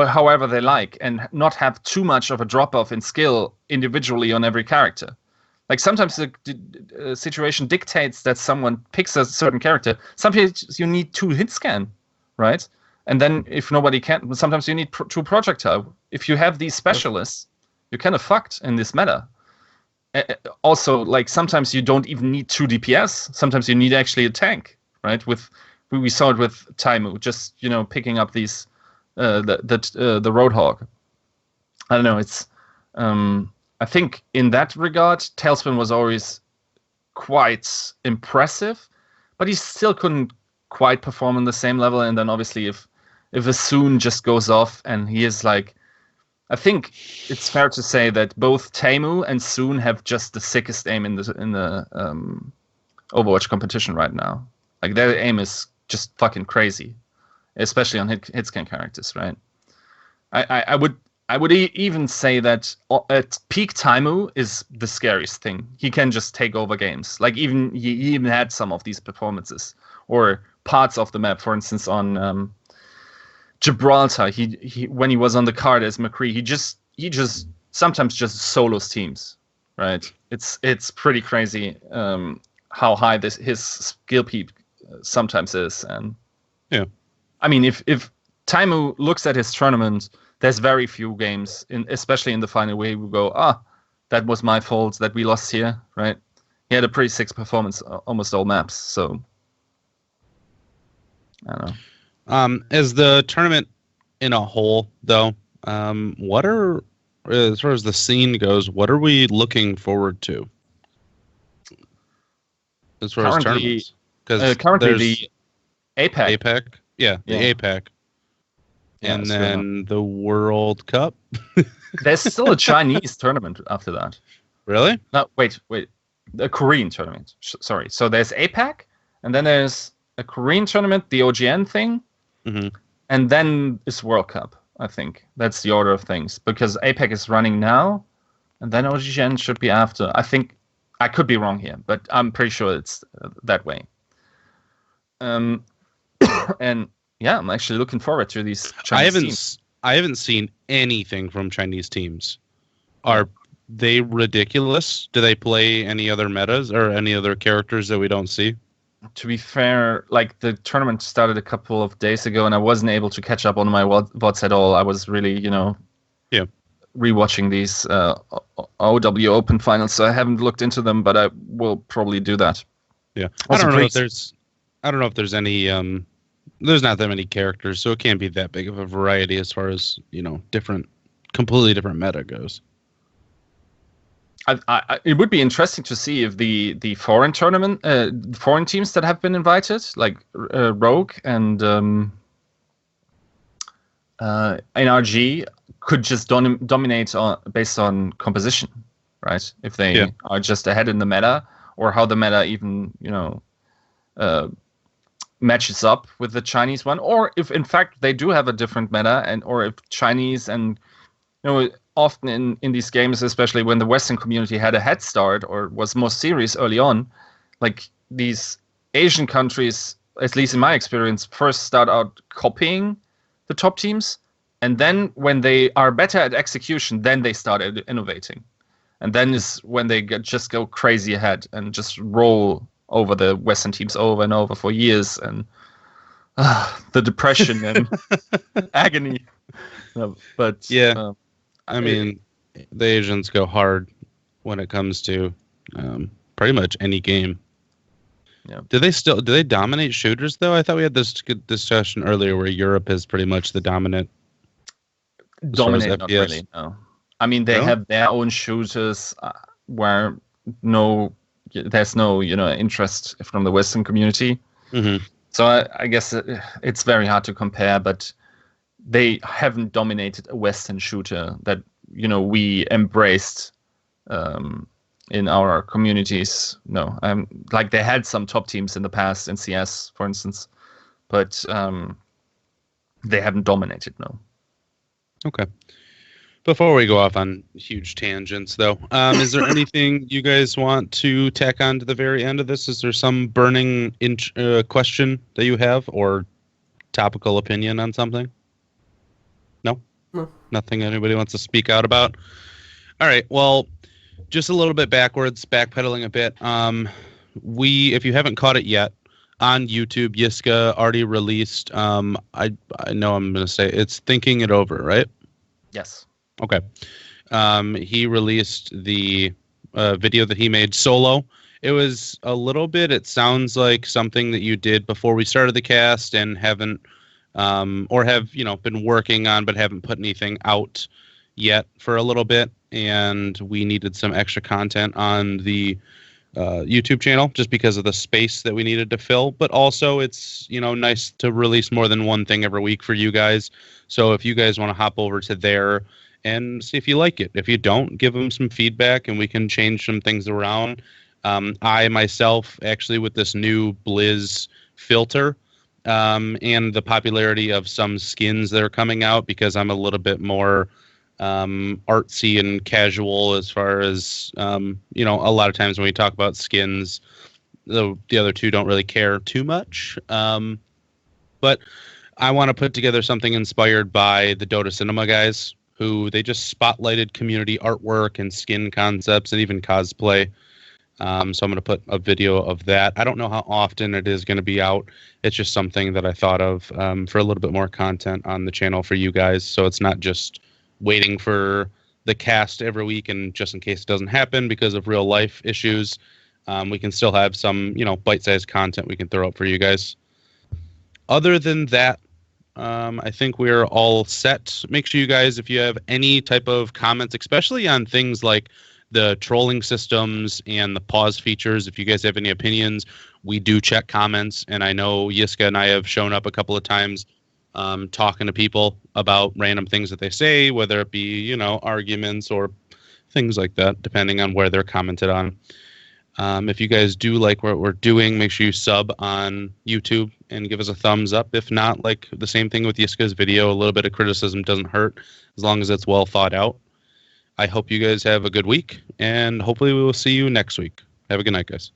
however they like and not have too much of a drop-off in skill individually on every character. Like, sometimes the situation dictates that someone picks a certain character. Sometimes you need 2 hit scan, right? And then if nobody can, sometimes you need 2 projectile. If you have these specialists, you're kind of fucked in this meta. Also, like, sometimes you don't even need 2 DPS. Sometimes you need actually a tank, right? We saw it with Taimu, just picking up these the Roadhog. I don't know. It's I think in that regard, Tailspin was always quite impressive, but he still couldn't quite perform on the same level. And then obviously, if Asun just goes off and he is like, I think it's fair to say that both Taimu and Soon have just the sickest aim in the Overwatch competition right now. Like, their aim is just fucking crazy, especially on hitscan characters, right? I would even say that at peak Taimu is the scariest thing. He can just take over games. Like he even had some of these performances or parts of the map. For instance, on Gibraltar, he when he was on the card as McCree, he just sometimes just solos teams, right? It's pretty crazy how high his skill peak sometimes is. And yeah, I mean, if Taimu looks at his tournament, there's very few games, especially in the final, where he will go, that was my fault that we lost here, right? He had a pretty sick performance almost all maps, so I don't know. As the tournament in a whole, though, what are, as far as the scene goes, what are we looking forward to? As far as tournaments? Because currently the APAC. APAC? Yeah, the APAC. And then the World Cup. There's still a Chinese tournament after that. Really? No, wait. The Korean tournament. Sorry. So there's APAC, and then there's a Korean tournament, the OGN thing, and then it's World Cup. I think that's the order of things because APAC is running now, and then OGN should be after. I think I could be wrong here, but I'm pretty sure it's that way. And yeah, I'm actually looking forward to these Chinese teams. I haven't seen anything from Chinese teams. Are they ridiculous? Do they play any other metas or any other characters that we don't see? To be fair, like the tournament started a couple of days ago, and I wasn't able to catch up on my VODs at all. I was really, rewatching these OW Open finals, so I haven't looked into them, but I will probably do that. Yeah, I don't know if there's any. There's not that many characters, so it can't be that big of a variety as far as completely different meta goes. It would be interesting to see if the foreign tournament, foreign teams that have been invited, like Rogue and NRG, could just dominate based on composition, right? If they are just ahead in the meta, or how the meta even matches up with the Chinese one, or if in fact they do have a different meta, or if Chinese and often in these games, especially when the Western community had a head start or was more serious early on, like these Asian countries, at least in my experience, first start out copying the top teams, and then when they are better at execution, then they start innovating, and then is when they just go crazy ahead and just roll over the Western teams over and over for years, and the depression and agony. But yeah, I mean, the Asians go hard when it comes to pretty much any game. Yeah. Do they dominate shooters though? I thought we had this good discussion earlier where Europe is pretty much the dominant. Not really. No, I mean they have their own shooters where there's no interest from the Western community. Mm-hmm. So I guess it's very hard to compare, but they haven't dominated a Western shooter that we embraced in our communities. No, like they had some top teams in the past in CS, for instance, but they haven't dominated. No. Okay. Before we go off on huge tangents, though, is there anything you guys want to tack on to the very end of this? Is there some burning question that you have or topical opinion on something? No? Nothing anybody wants to speak out about? All right. Well, just a little bit backpedaling a bit. If you haven't caught it yet, on YouTube, Yiska already released, I know I'm going to say it's Thinking It Over, right? Yes. Okay. He released the video that he made solo. It was a little bit, it sounds like something that you did before we started the cast and haven't, or have, been working on, but haven't put anything out yet for a little bit. And we needed some extra content on the YouTube channel just because of the space that we needed to fill. But also it's, nice to release more than one thing every week for you guys. So if you guys want to hop over to there and see if you like it. If you don't, give them some feedback and we can change some things around. I myself, actually, with this new Blizz filter, and the popularity of some skins that are coming out, because I'm a little bit more artsy and casual as far as, you know, a lot of times when we talk about skins, the other two don't really care too much. But I want to put together something inspired by the Dota Cinema guys, who they just spotlighted community artwork and skin concepts and even cosplay. So I'm going to put a video of that. I don't know how often it is going to be out. It's just something that I thought of for a little bit more content on the channel for you guys. So it's not just waiting for the cast every week and just in case it doesn't happen because of real life issues. We can still have some, you know, bite-sized content we can throw up for you guys. Other than that, I think we're all set. Make sure you guys, if you have any type of comments, especially on things like the trolling systems and the pause features, if you guys have any opinions, we do check comments. And I know Yiska and I have shown up a couple of times talking to people about random things that they say, whether it be, you know, arguments or things like that, depending on where they're commented on. If you guys do like what we're doing, make sure you sub on YouTube and give us a thumbs up. If not, like the same thing with Yiska's video, a little bit of criticism doesn't hurt as long as it's well thought out. I hope you guys have a good week, and hopefully we will see you next week. Have a good night, guys.